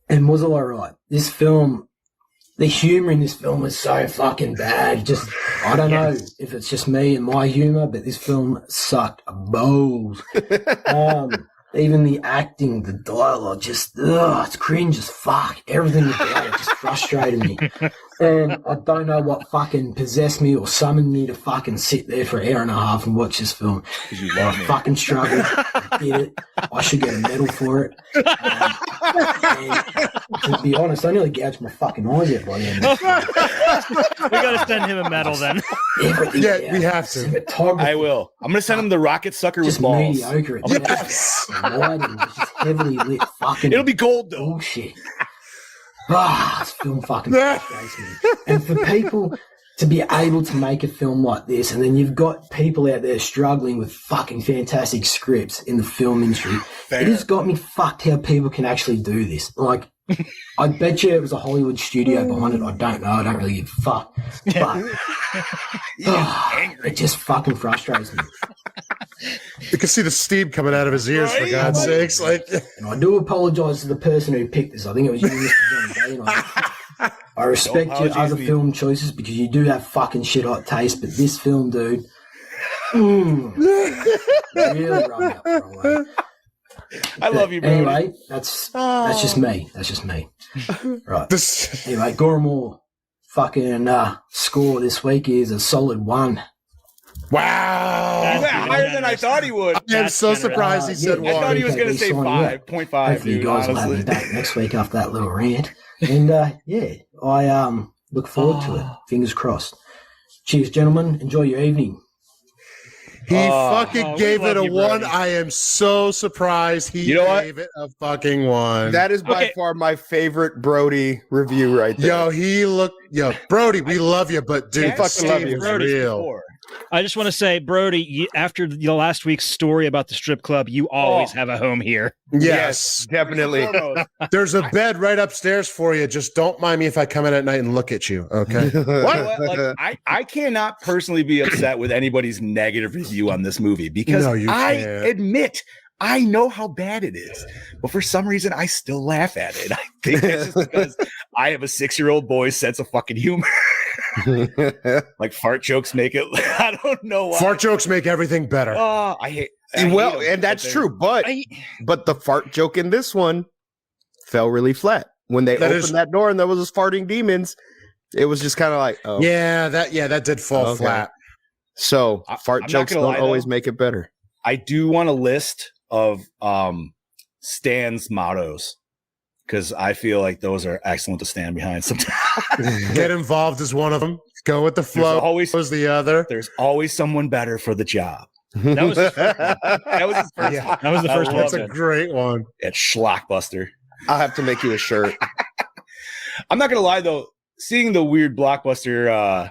Speaker 9: And was I right? This film, the humor in this film is so fucking bad. Just, I don't know if it's just me and my humor, but this film sucked balls. Even the acting, the dialogue, just, it's cringe as fuck. Everything about it just frustrated me. And I don't know what fucking possessed me or summoned me to fucking sit there for an hour and a half and watch this film. I fucking struggled. I did it. I should get a medal for it. And to be honest, I nearly gouged my fucking eyes out by the end of this.
Speaker 8: We got to send him a medal then.
Speaker 9: Everything
Speaker 7: Yeah, we have to.
Speaker 9: Cinematography,
Speaker 5: I will. I'm going to send him the rocket sucker
Speaker 9: just
Speaker 5: with balls.
Speaker 9: mediocre. It's
Speaker 7: Yes.
Speaker 9: lighting, it's just heavily lit fucking
Speaker 5: It'll be gold, though.
Speaker 9: bullshit. This film fucking frustrates me. And for people to be able to make a film like this, and then you've got people out there struggling with fucking fantastic scripts in the film industry, it has got me fucked how people can actually do this. Like, I bet you it was a Hollywood studio behind it. I don't know. I don't really give a fuck. But it just fucking frustrates me.
Speaker 7: You can see the steam coming out of his ears, for God's sakes. Like,
Speaker 9: And I do apologise to the person who picked this. I think it was you, Mr. Johnny D. And I respect your other film choices because you do have fucking shit hot taste, but this film, dude, really rubbed me up the wrong way.
Speaker 5: I love you, bro.
Speaker 9: Anyway, that's just me. That's just me. Right.
Speaker 7: this,
Speaker 9: Anyway, Gore N More fucking score this week is a solid 1.
Speaker 7: wow.
Speaker 5: Higher than I thought he would.
Speaker 7: I'm so surprised he said
Speaker 9: yeah.
Speaker 5: I thought
Speaker 7: one.
Speaker 5: he was going to say 5.5.
Speaker 9: Hopefully you guys will have me back next week after that little rant. And I look forward to it. Fingers crossed. Cheers, gentlemen. Enjoy your evening.
Speaker 7: He fucking
Speaker 8: we
Speaker 7: gave it
Speaker 8: love
Speaker 7: a
Speaker 8: you,
Speaker 7: 1.
Speaker 8: Brody.
Speaker 7: I am so surprised he
Speaker 5: You know what?
Speaker 7: gave it a fucking 1.
Speaker 6: That is by
Speaker 8: Okay.
Speaker 6: far my favorite Brody review right there.
Speaker 7: Brody, we love you, but dude,
Speaker 6: fucking
Speaker 7: Steve
Speaker 6: love you.
Speaker 7: is
Speaker 5: Brody's
Speaker 7: real.
Speaker 5: before.
Speaker 8: I just want to say, Brody, after the last week's story about the strip club, you always have a home here.
Speaker 7: Yes.
Speaker 6: Definitely.
Speaker 7: There's a bed right upstairs for you. Just don't mind me if I come in at night and look at you. Okay.
Speaker 5: You know what? Like, I cannot personally be upset with anybody's negative review on this movie because
Speaker 7: No, you
Speaker 5: I
Speaker 7: can't.
Speaker 5: admit I know how bad it is, but for some reason I still laugh at it. I think it's just because I have a 6-year-old boy's sense of fucking humor. Like fart jokes make it. I don't know why.
Speaker 7: Fart jokes make everything better.
Speaker 5: Oh, I hate.
Speaker 6: Well,
Speaker 5: hate 'em,
Speaker 6: and that's
Speaker 5: but
Speaker 6: true, but the fart joke in this one fell really flat. When they
Speaker 7: That
Speaker 6: opened
Speaker 7: is-
Speaker 6: that door and there was those farting demons, it was just kind of like, oh.
Speaker 7: Yeah, that did fall
Speaker 6: Okay.
Speaker 7: flat.
Speaker 6: So fart
Speaker 5: I'm not
Speaker 6: jokes
Speaker 5: gonna
Speaker 6: don't
Speaker 5: lie,
Speaker 6: always
Speaker 5: though.
Speaker 6: make it better.
Speaker 5: I do want a list of Stan's mottos because I feel like those are excellent to stand behind sometimes.
Speaker 7: Get involved is one of them. Go with the flow.
Speaker 5: always-
Speaker 7: was the other.
Speaker 5: There's always someone better for the job.
Speaker 8: That was his first
Speaker 5: That was his first
Speaker 7: Yeah.
Speaker 5: one.
Speaker 8: That was the
Speaker 5: I
Speaker 8: first
Speaker 5: love
Speaker 8: one.
Speaker 7: That's a great one.
Speaker 5: at Schlockbuster.
Speaker 6: I'll have to make you a shirt.
Speaker 5: I'm not gonna lie though, seeing the weird Blockbuster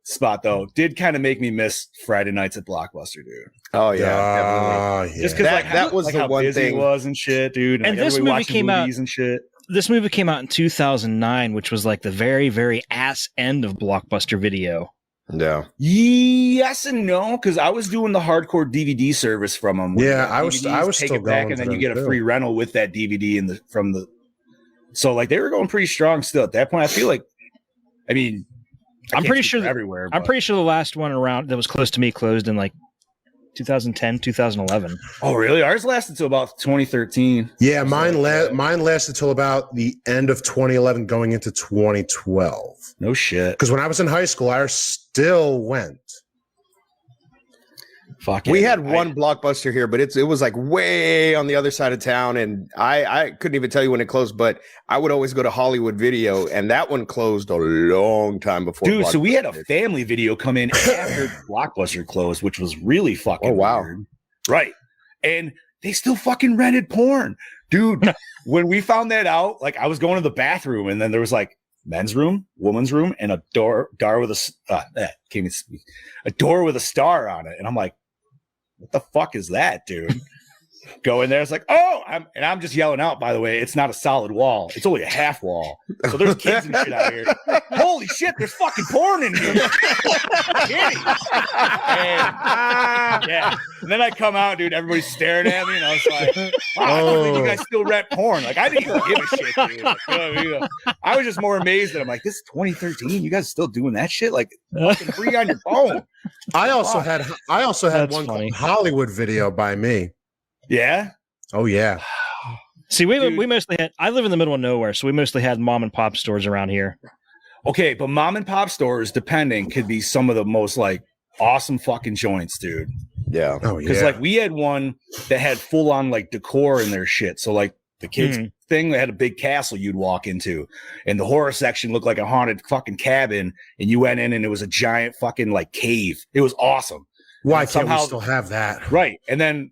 Speaker 5: spot though did kind of make me miss Friday nights at Blockbuster, dude.
Speaker 6: Oh yeah, definitely.
Speaker 5: Just because
Speaker 6: that was the
Speaker 5: how
Speaker 6: one
Speaker 5: busy
Speaker 6: thing
Speaker 5: it was and shit, dude.
Speaker 8: And
Speaker 5: like,
Speaker 8: this
Speaker 5: everybody
Speaker 8: movie
Speaker 5: watching
Speaker 8: came out-
Speaker 5: movies and shit.
Speaker 8: This movie came out in 2009, which was like the very, very ass end of Blockbuster Video.
Speaker 6: Yeah.
Speaker 5: Yes and no, because I was doing the hardcore DVD service from them.
Speaker 7: Yeah, I was
Speaker 5: take
Speaker 7: still
Speaker 5: it back,
Speaker 7: going
Speaker 5: and
Speaker 7: to
Speaker 5: then you
Speaker 7: them,
Speaker 5: get a
Speaker 7: too.
Speaker 5: free rental with that DVD from the. So like they were going pretty strong still at that point. I feel like, I mean,
Speaker 8: I'm pretty
Speaker 5: speak
Speaker 8: sure
Speaker 5: for everywhere.
Speaker 8: I'm
Speaker 5: but-
Speaker 8: pretty sure the last one around that was close to me closed in like 2010, 2011.
Speaker 5: Oh really? Ours lasted till about 2013.
Speaker 7: Yeah, mine lasted till about the end of 2011, going into 2012.
Speaker 5: No shit.
Speaker 7: Because when I was in high school, I still went.
Speaker 5: Fuck.
Speaker 6: We
Speaker 5: yeah,
Speaker 6: had one Blockbuster here, but it was like way on the other side of town, and I couldn't even tell you when it closed. But I would always go to Hollywood Video, and that one closed a long time before.
Speaker 5: Dude, so we had a
Speaker 6: Blockbuster did.
Speaker 5: family video come in after Blockbuster closed, which was really fucking weird. Right. And they still fucking rented porn. Dude, when we found that out, like I was going to the bathroom and then there was like men's room, woman's room, and a door with can't even speak. A door with a star on it. And I'm like, what the fuck is that, dude? Go in there. It's like, oh, I'm just yelling out, by the way, it's not a solid wall. It's only a half wall. So there's kids and shit out here. Holy shit, there's fucking porn in here. Kidding. Yeah. And then I come out, dude, everybody's staring at me, and I was like, wow, I don't think you guys still rent porn. Like, I didn't even give a shit, dude. Like, you know what I mean? I was just more amazed that I'm like, this is 2013. You guys still doing that shit? Like, fucking free on your phone.
Speaker 7: I also had
Speaker 8: That's
Speaker 7: one
Speaker 8: funny.
Speaker 7: called Hollywood Video by me.
Speaker 5: Yeah.
Speaker 7: Oh yeah.
Speaker 8: See, we mostly had. I live in the middle of nowhere, so we mostly had mom and pop stores around here.
Speaker 5: Okay, but mom and pop stores, depending, could be some of the most like awesome fucking joints, dude.
Speaker 6: Yeah.
Speaker 7: Oh
Speaker 5: Because
Speaker 7: yeah.
Speaker 5: like we had one that had full on like decor in their shit. So like the kids thing, they had a big castle you'd walk into, and the horror section looked like a haunted fucking cabin, and you went in and it was a giant fucking like cave. It was awesome.
Speaker 7: Why
Speaker 5: And
Speaker 7: can't
Speaker 5: somehow-
Speaker 7: we still have that?
Speaker 5: Right. And then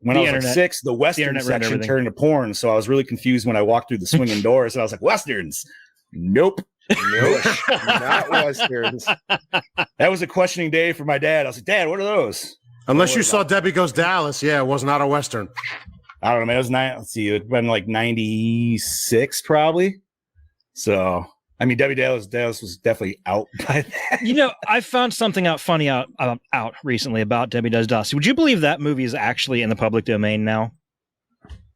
Speaker 5: when
Speaker 8: The
Speaker 5: I was
Speaker 8: internet-
Speaker 5: like 6, the Western
Speaker 8: internet ruined
Speaker 5: section
Speaker 8: everything.
Speaker 5: turned to porn. So I was really confused when I walked through the swinging doors and I was like, Westerns. Nope.
Speaker 6: Nope. Not Westerns.
Speaker 5: That was a questioning day for my dad. I was like, Dad, what are those?
Speaker 7: Unless
Speaker 5: Don't
Speaker 7: you
Speaker 5: worry
Speaker 7: saw
Speaker 5: about
Speaker 7: Debbie Goes Dallas. Yeah, it was not a Western.
Speaker 5: I don't know, man. It was let's see, it been like 96 probably. So, I mean, Debbie Dallas was definitely out by that.
Speaker 8: You know, I found something funny out recently about Debbie Does Dallas. Would you believe that movie is actually in the public domain now?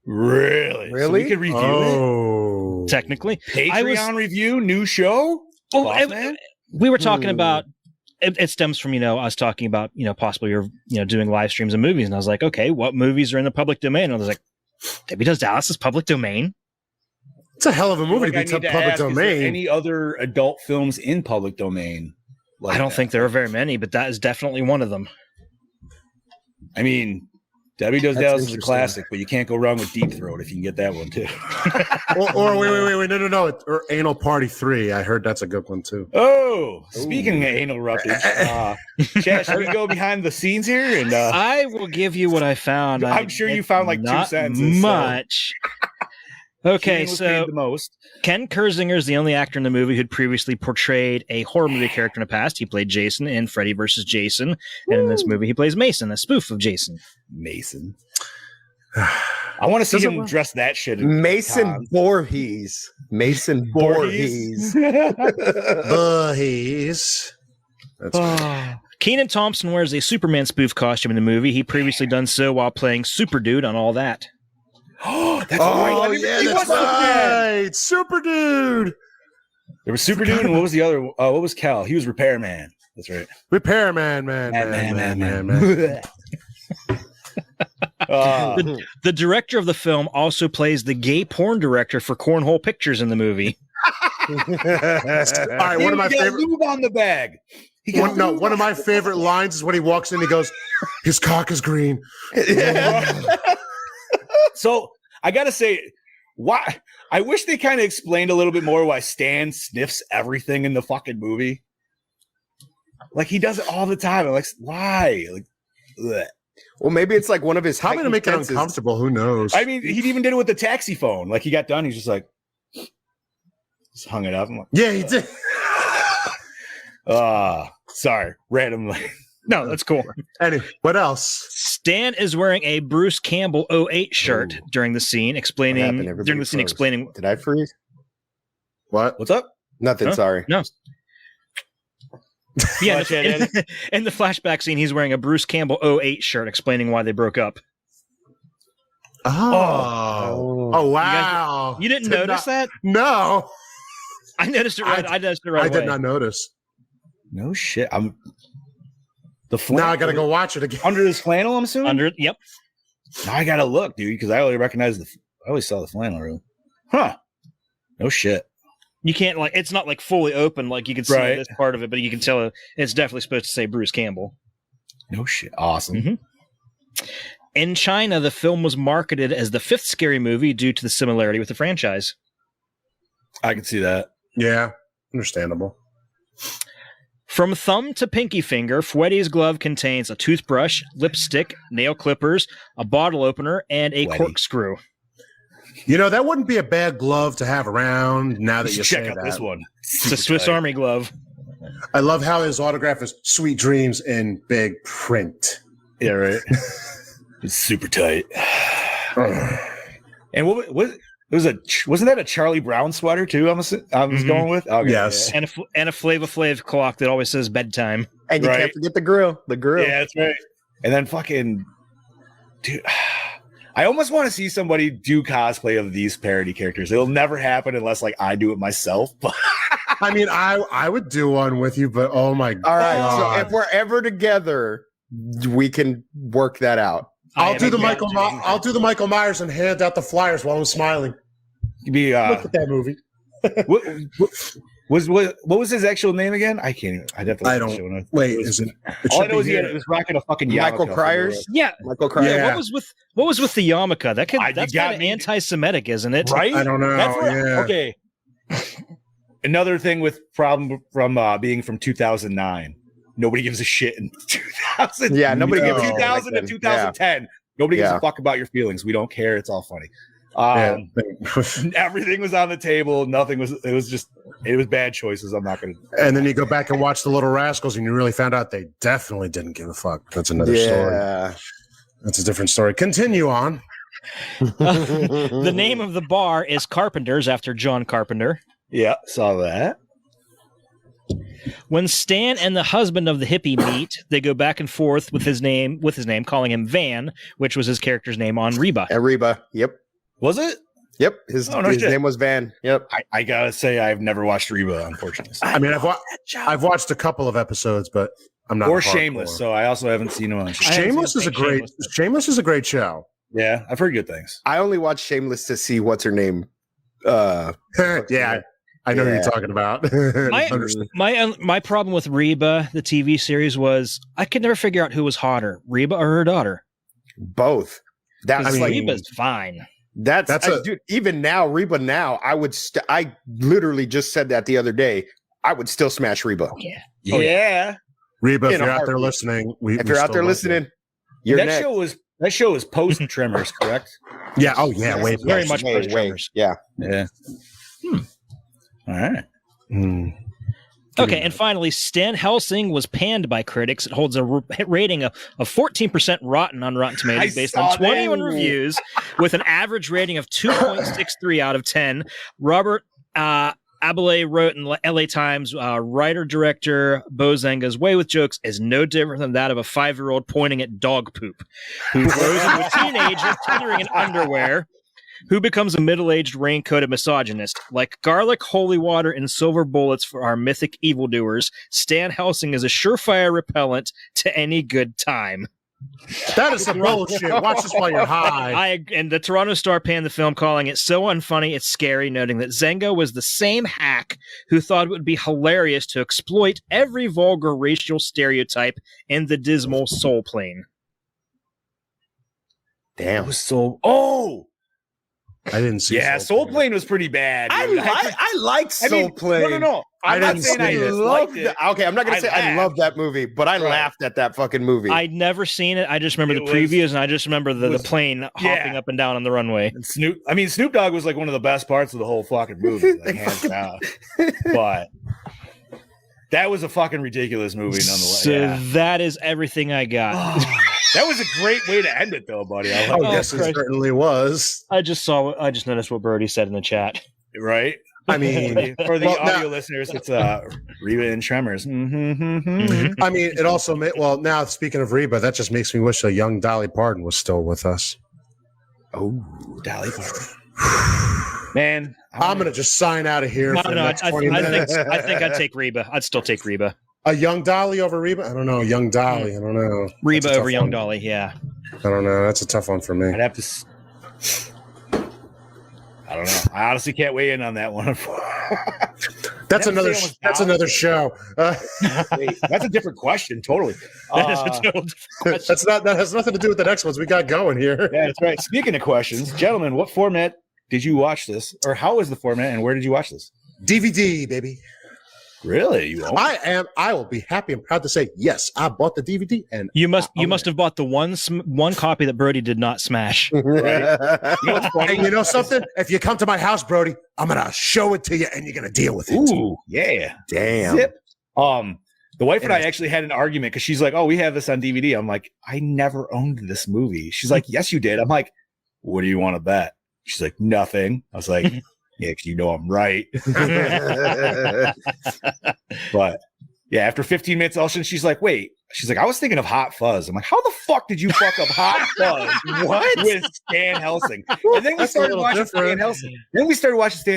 Speaker 5: Really? So
Speaker 6: Really?
Speaker 5: we could review it?
Speaker 7: Oh.
Speaker 8: Technically,
Speaker 5: Patreon review, new show?
Speaker 8: Well,
Speaker 5: Boss man?
Speaker 8: we were talking about. It stems from us talking about possibly you're doing live streams of movies, and I was like, okay, what movies are in the public domain? And I was like, Debbie Does Dallas is public domain.
Speaker 7: It's a hell of a movie
Speaker 5: Like, I
Speaker 7: to
Speaker 5: need
Speaker 7: be
Speaker 5: to
Speaker 7: public
Speaker 5: ask, is there
Speaker 7: domain.
Speaker 5: any other adult films in public domain? Like
Speaker 8: I don't
Speaker 5: that?
Speaker 8: think there are very many, but that is definitely one of them.
Speaker 5: I mean, Debbie Does
Speaker 7: That's
Speaker 5: Dallas is a
Speaker 7: interesting.
Speaker 5: classic, but you can't go wrong with Deep Throat if you can get that one too.
Speaker 7: or wait, no, or Anal Party 3. I heard that's a good one too.
Speaker 5: Oh, speaking of anal roughage, Chad, should we go behind the scenes here? And
Speaker 8: I will give you what I found.
Speaker 5: I'm sure you found like 2
Speaker 8: not
Speaker 5: sentences. so
Speaker 8: much. Okay,
Speaker 5: Keenan was paid
Speaker 8: so
Speaker 5: the most.
Speaker 8: Ken Kersinger is the only actor in the movie who'd previously portrayed a horror movie character in the past. He played Jason in Freddy vs. Jason, and in this movie he plays Mason, a spoof of Jason.
Speaker 5: Mason. I want to see him dress that shit. in
Speaker 6: Mason
Speaker 5: cons.
Speaker 6: Voorhees. Mason Voorhees.
Speaker 7: He's that's
Speaker 8: Kenan Thompson wears a Superman spoof costume in the movie. He previously done so while playing Super Dude on All That.
Speaker 5: That's right.
Speaker 7: oh
Speaker 5: I mean,
Speaker 7: yeah,
Speaker 5: he
Speaker 7: that's
Speaker 5: was Superman.
Speaker 7: right. Super Dude.
Speaker 5: There was Super Dude, and what was the other? What was Cal? He was Repairman. That's right.
Speaker 7: Repairman, man.
Speaker 8: The director of the film also plays the gay porn director for Cornhole Pictures in the movie.
Speaker 7: All right, one of my
Speaker 5: He got
Speaker 7: favorite.
Speaker 5: lube on the bag. He got lube
Speaker 7: One of
Speaker 5: on
Speaker 7: my
Speaker 5: the
Speaker 7: favorite lines is when he walks in. He goes, "His cock is green."
Speaker 5: So I gotta say, why? I wish they kind of explained a little bit more why Stan sniffs everything in the fucking movie. Like he does it all the time. I'm like, why? Like, ugh.
Speaker 6: Well, maybe it's like one of his
Speaker 7: Probably to make it
Speaker 6: senses.
Speaker 7: uncomfortable. Who knows?
Speaker 5: I mean, he even did it with the taxi phone. Like he got done, he's just like, Just hung it up. I'm like,
Speaker 7: Yeah, he did.
Speaker 5: sorry, randomly.
Speaker 8: No, that's cool.
Speaker 7: Anyway, what else?
Speaker 8: Stan is wearing a Bruce Campbell 08 shirt during the scene, explaining
Speaker 6: Did I freeze?
Speaker 7: What?
Speaker 5: What's up?
Speaker 6: Nothing.
Speaker 8: Huh?
Speaker 6: Sorry.
Speaker 8: No. Yeah,
Speaker 5: Watch it,
Speaker 8: in the flashback scene, he's wearing a Bruce Campbell 08 shirt, explaining why they broke up.
Speaker 7: Oh, wow.
Speaker 8: You didn't notice that?
Speaker 7: No.
Speaker 8: I noticed it right. I noticed it right
Speaker 7: I
Speaker 8: away.
Speaker 7: did not notice.
Speaker 5: No shit. I'm the
Speaker 7: Now I gotta go watch it again.
Speaker 5: under this flannel. I'm assuming.
Speaker 8: Yep.
Speaker 5: Now I gotta look, dude, because I only recognize I always saw the flannel room. Huh? No shit.
Speaker 8: You can't it's not like fully open, like you can see
Speaker 5: Right.
Speaker 8: this part of it, but you can tell it's definitely supposed to say Bruce Campbell.
Speaker 5: No shit. Awesome.
Speaker 8: Mm-hmm. In China, the film was marketed as the fifth Scary Movie due to the similarity with the franchise.
Speaker 5: I can see that.
Speaker 7: Yeah, understandable.
Speaker 8: From thumb to pinky finger, Fweddy's glove contains a toothbrush, lipstick, nail clippers, a bottle opener, and a
Speaker 5: Fweddy.
Speaker 8: corkscrew.
Speaker 7: You know, that wouldn't be a bad glove to have around now that you
Speaker 5: Check
Speaker 7: say
Speaker 5: out
Speaker 7: that.
Speaker 5: this one.
Speaker 8: It's a Swiss Army glove.
Speaker 7: I love how his autograph is "Sweet Dreams" in big print.
Speaker 5: Yeah, right. It's super tight. And what wasn't that a Charlie Brown sweater too? I was going with. Okay,
Speaker 7: Yes.
Speaker 5: yeah.
Speaker 8: And a Flava Flav clock that always says bedtime.
Speaker 6: And you
Speaker 5: Right.
Speaker 6: can't forget the grill. The grill.
Speaker 5: Yeah, that's right. And then fucking, dude, I almost want to see somebody do cosplay of these parody characters. It'll never happen unless like I do it myself. But
Speaker 7: I mean, I would do one with you, but oh my
Speaker 6: All right.
Speaker 7: God.
Speaker 6: So if we're ever together, we can work that out.
Speaker 7: I'll do the Michael Myers and hand out the flyers while I'm smiling.
Speaker 5: be
Speaker 7: Look at that movie.
Speaker 5: what was his actual name again? I can't even. I'd have to.
Speaker 7: I don't. Wait, is it?
Speaker 5: All I know is he was rocking a fucking
Speaker 6: Michael
Speaker 5: yarmulke.
Speaker 6: Cryers.
Speaker 8: Yeah.
Speaker 6: Michael Cryers.
Speaker 8: Yeah. What was with the yarmulke? That's
Speaker 5: you got
Speaker 8: kind of
Speaker 5: me.
Speaker 8: anti-Semitic, isn't it?
Speaker 5: Right?
Speaker 7: I don't know.
Speaker 5: That's what,
Speaker 7: Yeah.
Speaker 5: Okay. Another thing with problem from being from 2009. Nobody gives a shit in 2000.
Speaker 6: Yeah, nobody gives a shit
Speaker 5: 2000
Speaker 6: back
Speaker 5: to
Speaker 6: then.
Speaker 5: 2010. Nobody gives
Speaker 6: Yeah.
Speaker 5: a fuck about your feelings. We don't care. It's all funny.
Speaker 7: Yeah.
Speaker 5: Everything was on the table. Nothing was. It was bad choices. I'm not gonna.
Speaker 7: And then you go back and watch The Little Rascals, and you really found out they definitely didn't give a fuck. That's another story.
Speaker 6: Yeah.
Speaker 7: That's a different story. Continue on.
Speaker 8: The name of the bar is Carpenter's after John Carpenter.
Speaker 5: Yeah, saw that.
Speaker 8: When Stan and the husband of the hippie meet, they go back and forth with his name, calling him Van, which was his character's name on Reba.
Speaker 6: Reba. Yep.
Speaker 5: Was it?
Speaker 6: Yep. His name was Van. Yep.
Speaker 5: I gotta say, I've never watched Reba, unfortunately.
Speaker 7: I mean, I've watched a couple of episodes, but I'm not
Speaker 5: Or
Speaker 7: hardcore.
Speaker 5: Shameless. So I also haven't seen him on.
Speaker 7: Shameless is a great. Shameless is a great show.
Speaker 5: Yeah, I've heard good things.
Speaker 6: I only watched Shameless to see what's her name.
Speaker 7: Yeah, I know who you're talking about.
Speaker 8: My problem with Reba, the TV series, was I could never figure out who was hotter, Reba or her daughter.
Speaker 6: Both. That's like
Speaker 8: Reba's fine.
Speaker 6: Dude. Even now, Reba. Now, I literally just said that the other day. I would still smash Reba.
Speaker 8: Yeah.
Speaker 5: Yeah.
Speaker 7: Reba, if
Speaker 6: In a
Speaker 7: you're out there
Speaker 6: heartbeat.
Speaker 7: listening,
Speaker 6: If you're out there listening, you're
Speaker 5: That
Speaker 6: next.
Speaker 5: show was post Tremors, correct?
Speaker 7: Yeah. Oh, yeah. Way
Speaker 8: Very much
Speaker 6: Way,
Speaker 8: post
Speaker 6: way.
Speaker 8: Tremors.
Speaker 6: Yeah.
Speaker 5: Yeah. All right.
Speaker 8: Okay, and finally, Stan Helsing was panned by critics. It holds a rating of 14% rotten on Rotten Tomatoes based on 21 reviews, with an average rating of 2.63 out of 10. Robert Abele wrote in LA Times, writer-director Bo Zenga's way with jokes is no different than that of a 5-year-old pointing at dog poop, who grows into a teenager teetering in underwear, who becomes a middle-aged rain-coated misogynist. Like garlic, holy water, and silver bullets for our mythic evildoers, Stan Helsing is a surefire repellent to any good time.
Speaker 7: That is some bullshit. Watch this while you're high.
Speaker 8: And the Toronto Star panned the film, calling it so unfunny it's scary, noting that Zenga was the same hack who thought it would be hilarious to exploit every vulgar racial stereotype in the dismal Soul Plane.
Speaker 6: Damn.
Speaker 7: I didn't see.
Speaker 5: Yeah, Soul Plane was pretty bad.
Speaker 6: I
Speaker 5: dude.
Speaker 6: like Soul Plane.
Speaker 5: No. I'm not saying I
Speaker 6: love
Speaker 5: disliked it.
Speaker 6: Okay, I'm not gonna say I love that movie, but I laughed at that fucking movie.
Speaker 8: I'd never seen it. I just remember the previews, and I just remember the plane hopping up and down on the runway.
Speaker 5: And Snoop Dogg was like one of the best parts of the whole fucking movie, like, hands down. But that was a fucking ridiculous movie, nonetheless.
Speaker 8: So that is everything I got.
Speaker 5: That was a great way to end it, though, buddy.
Speaker 7: Yes, it certainly was.
Speaker 8: I just noticed what Birdie said in the chat.
Speaker 5: Right?
Speaker 7: I mean,
Speaker 5: for the audio listeners, it's Reba and Tremors.
Speaker 7: I mean, it also now speaking of Reba, that just makes me wish a young Dolly Parton was still with us.
Speaker 5: Oh, Dolly Parton. Man,
Speaker 7: I'm gonna just sign out of here for the next 20 minutes.
Speaker 8: I think I'd take Reba. I'd still take Reba.
Speaker 7: A young Dolly over Reba? I don't know. Young Dolly. I don't know.
Speaker 8: Reba over young Dolly. Yeah.
Speaker 7: I don't know. That's a tough one for me.
Speaker 5: I'd have to. I don't know. I honestly can't weigh in on that one.
Speaker 7: That's another show.
Speaker 5: Wait, that's a different question. Totally.
Speaker 8: That is a total different question.
Speaker 7: That has nothing to do with the next ones we got going here.
Speaker 5: Yeah, that's right. Speaking of questions, gentlemen, what format did you watch this, or how was the format, and where did you watch this?
Speaker 7: DVD, baby.
Speaker 5: Really?
Speaker 7: I will be happy and proud to say yes. I bought the DVD, and
Speaker 8: you must have bought the one copy that Brody did not smash.
Speaker 5: Right?
Speaker 7: And you know something? If you come to my house, Brody, I'm gonna show it to you, and you're gonna deal with it.
Speaker 5: Ooh, yeah.
Speaker 6: Damn.
Speaker 5: Zip. The wife and I actually had an argument because she's like, "Oh, we have this on DVD." I'm like, "I never owned this movie." She's like, "Yes, you did." I'm like, "What do you want to bet?" She's like, "Nothing." I was like, "Yeah, because you know I'm right." But yeah, after 15 minutes, all of a sudden she's like, "Wait." She's like, "I was thinking of Hot Fuzz." I'm like, "How the fuck did you fuck up Hot Fuzz?" What? With Stan Helsing. And then we started watching Stan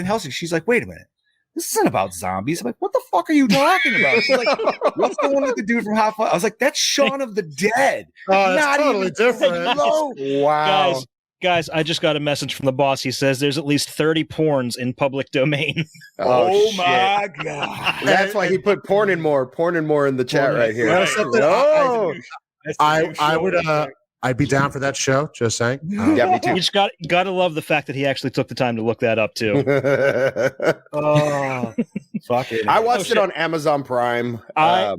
Speaker 5: Helsing. She's like, "Wait a minute. This isn't about zombies." I'm like, "What the fuck are you talking about?" She's like, "What's the one with the dude from Hot Fuzz?" I was like, "That's Shaun of the Dead."
Speaker 7: Oh, that's totally different.
Speaker 6: Wow.
Speaker 8: Guys, I just got a message from the boss. He says there's at least 30 porns in public domain.
Speaker 5: Oh my God.
Speaker 6: That's why he put Porn and More in the chat right here.
Speaker 7: I'd be down for that show, just saying.
Speaker 6: Yeah, me too.
Speaker 8: You just gotta love the fact that he actually took the time to look that up too.
Speaker 5: Oh, fuck it.
Speaker 6: I watched it on Amazon Prime, but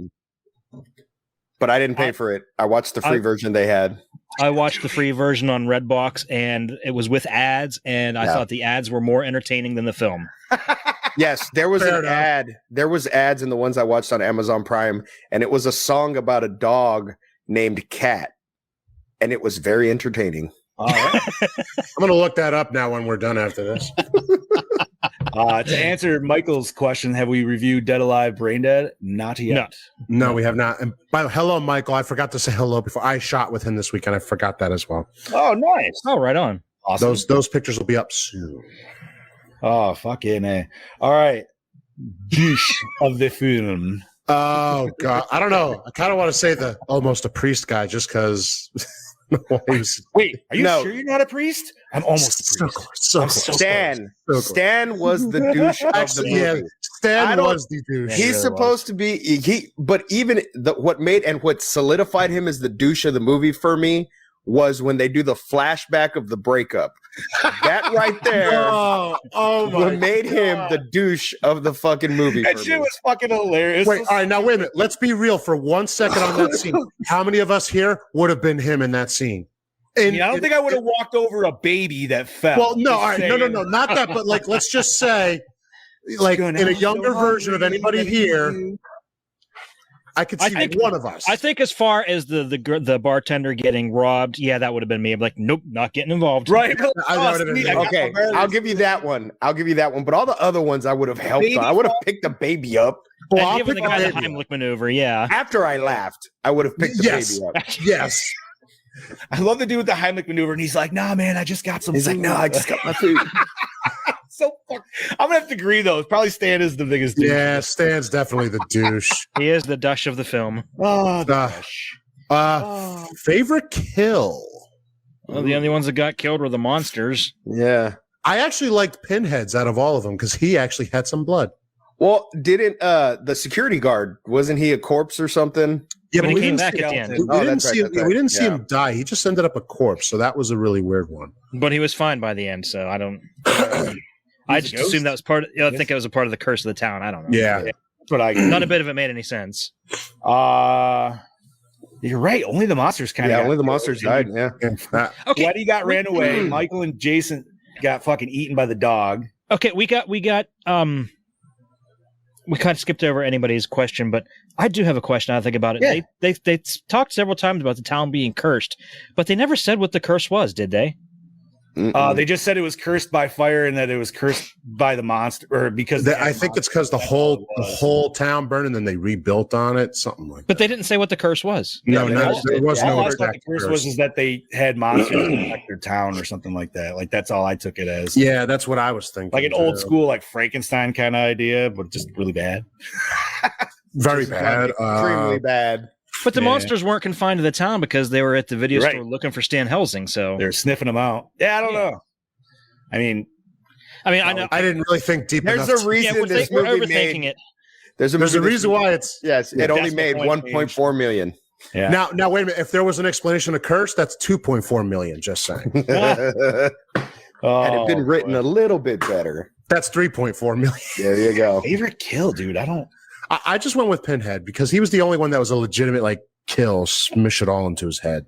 Speaker 6: I didn't pay for it. I watched the free version they had.
Speaker 8: I watched the free version on Redbox, and it was with ads, and I thought the ads were more entertaining than the film.
Speaker 6: Yes, there was an ad. There was ads in the ones I watched on Amazon Prime, and it was a song about a dog named Cat, and it was very entertaining.
Speaker 5: All right.
Speaker 7: I'm going to look that up now when we're done after this.
Speaker 5: To answer Michael's question, have we reviewed Dead Alive, Brain Dead? Not yet.
Speaker 7: No, we have not. And hello, Michael. I forgot to say hello before. I shot with him this weekend. I forgot that as well.
Speaker 5: Oh, nice.
Speaker 8: Oh, right on.
Speaker 5: Awesome.
Speaker 7: Those pictures will be up soon.
Speaker 5: Oh, fucking A. All right. Douche of the film.
Speaker 7: Oh, God. I don't know. I kind of want to say almost a priest guy just because.
Speaker 5: Wait, are you sure you're not a priest? I'm almost a priest.
Speaker 7: So close.
Speaker 6: Stan was the douche of the movie.
Speaker 7: Yeah, Stan was the douche.
Speaker 6: He's supposed to be but even what solidified him as the douche of the movie for me was when they do the flashback of the breakup. That right there made him the douche of the fucking movie.
Speaker 5: That shit was fucking hilarious.
Speaker 7: Wait, all right, now wait a minute. Let's be real for 1 second on that scene. How many of us here would have been him in that scene?
Speaker 5: I don't think I would have walked over a baby that fell.
Speaker 7: Well, no, all right, no, not that, but like, let's just say, like, in a younger version of anybody here, I could see one of us.
Speaker 8: I think as far as the bartender getting robbed, yeah, that would have been me. I'm like, nope, not getting involved.
Speaker 5: Right.
Speaker 6: Okay, I'll give you that one. But all the other ones I would have helped on. I would have picked the baby up.
Speaker 8: Well, I'll pick the guy the Heimlich maneuver, yeah.
Speaker 6: After I laughed, I would have picked the baby up.
Speaker 7: Yes.
Speaker 5: I love the dude with the Heimlich maneuver, and he's like, "Nah, man, I just got some."
Speaker 6: He's like, "No, I just got my food."
Speaker 5: So I'm gonna have to agree though. Probably Stan is the biggest douche.
Speaker 7: Yeah, Stan's definitely the douche.
Speaker 8: He is the douche of the film.
Speaker 5: Oh,
Speaker 7: favorite kill.
Speaker 8: Well, the only ones that got killed were the monsters.
Speaker 6: Yeah,
Speaker 7: I actually liked Pinhead's out of all of them because he actually had some blood.
Speaker 6: Well, didn't the security guard, wasn't he a corpse or something?
Speaker 7: Yeah,
Speaker 8: but
Speaker 7: we
Speaker 8: he came
Speaker 7: didn't
Speaker 8: back at the end.
Speaker 7: We didn't see him die. He just ended up a corpse, so that was a really weird one.
Speaker 8: But he was fine by the end, so I don't. I
Speaker 5: He's a
Speaker 8: just assumed that was part of, I
Speaker 5: Yes.
Speaker 8: think it was a part of the curse of the town. I don't know.
Speaker 7: Yeah.
Speaker 5: That's what I
Speaker 8: Not a bit of it made any sense.
Speaker 5: You're right. Only the monsters kind of
Speaker 6: Yeah, only the monsters died. Yeah.
Speaker 8: Okay.
Speaker 5: Letty got ran away. Michael and Jason got fucking eaten by the dog.
Speaker 8: Okay, we got we kind of skipped over anybody's question, but I do have a question. I think about it.
Speaker 6: Yeah.
Speaker 8: They talked several times about the town being cursed, but they never said what the curse was, did they?
Speaker 5: They just said it was cursed by fire and that it was cursed by the monster, or because
Speaker 7: I think it's because the whole town burned and then they rebuilt on it, something like
Speaker 8: But
Speaker 7: that.
Speaker 8: they didn't say what the curse was.
Speaker 7: No, there was
Speaker 5: all
Speaker 7: no
Speaker 5: I thought the
Speaker 7: exact
Speaker 5: curse
Speaker 7: curse.
Speaker 5: was is that they had monsters protect their town or something like that. Like that's all I took it as.
Speaker 7: Yeah, that's what I was thinking.
Speaker 5: Like an old
Speaker 7: too.
Speaker 5: school, like Frankenstein kind of idea, but just really bad.
Speaker 7: Very bad.
Speaker 6: Extremely bad.
Speaker 8: But the
Speaker 5: Yeah.
Speaker 8: monsters weren't confined to the town because they were at the video
Speaker 5: Right.
Speaker 8: store looking for Stan Helsing. So
Speaker 5: They're sniffing them out. Yeah, I don't know. I mean,
Speaker 8: I know.
Speaker 7: I didn't really think deep
Speaker 6: There's
Speaker 7: enough.
Speaker 6: a reason this
Speaker 8: we're
Speaker 6: movie
Speaker 8: overthinking
Speaker 6: made.
Speaker 8: it.
Speaker 6: There's a
Speaker 7: There's a
Speaker 6: movie
Speaker 7: reason why it's
Speaker 6: Yes, it only made
Speaker 5: Decimal point
Speaker 6: 1.4 million.
Speaker 5: yeah.
Speaker 7: now. Wait a minute. If there was an explanation of curse, that's 2.4 million. Just saying.
Speaker 6: Had
Speaker 5: Oh,
Speaker 6: it been written
Speaker 5: boy.
Speaker 6: a little bit better.
Speaker 7: That's 3.4 million.
Speaker 6: There you go.
Speaker 5: Favorite kill, dude. I don't.
Speaker 7: I just went with Pinhead because he was the only one that was a legitimate like kill, smish it all into his head.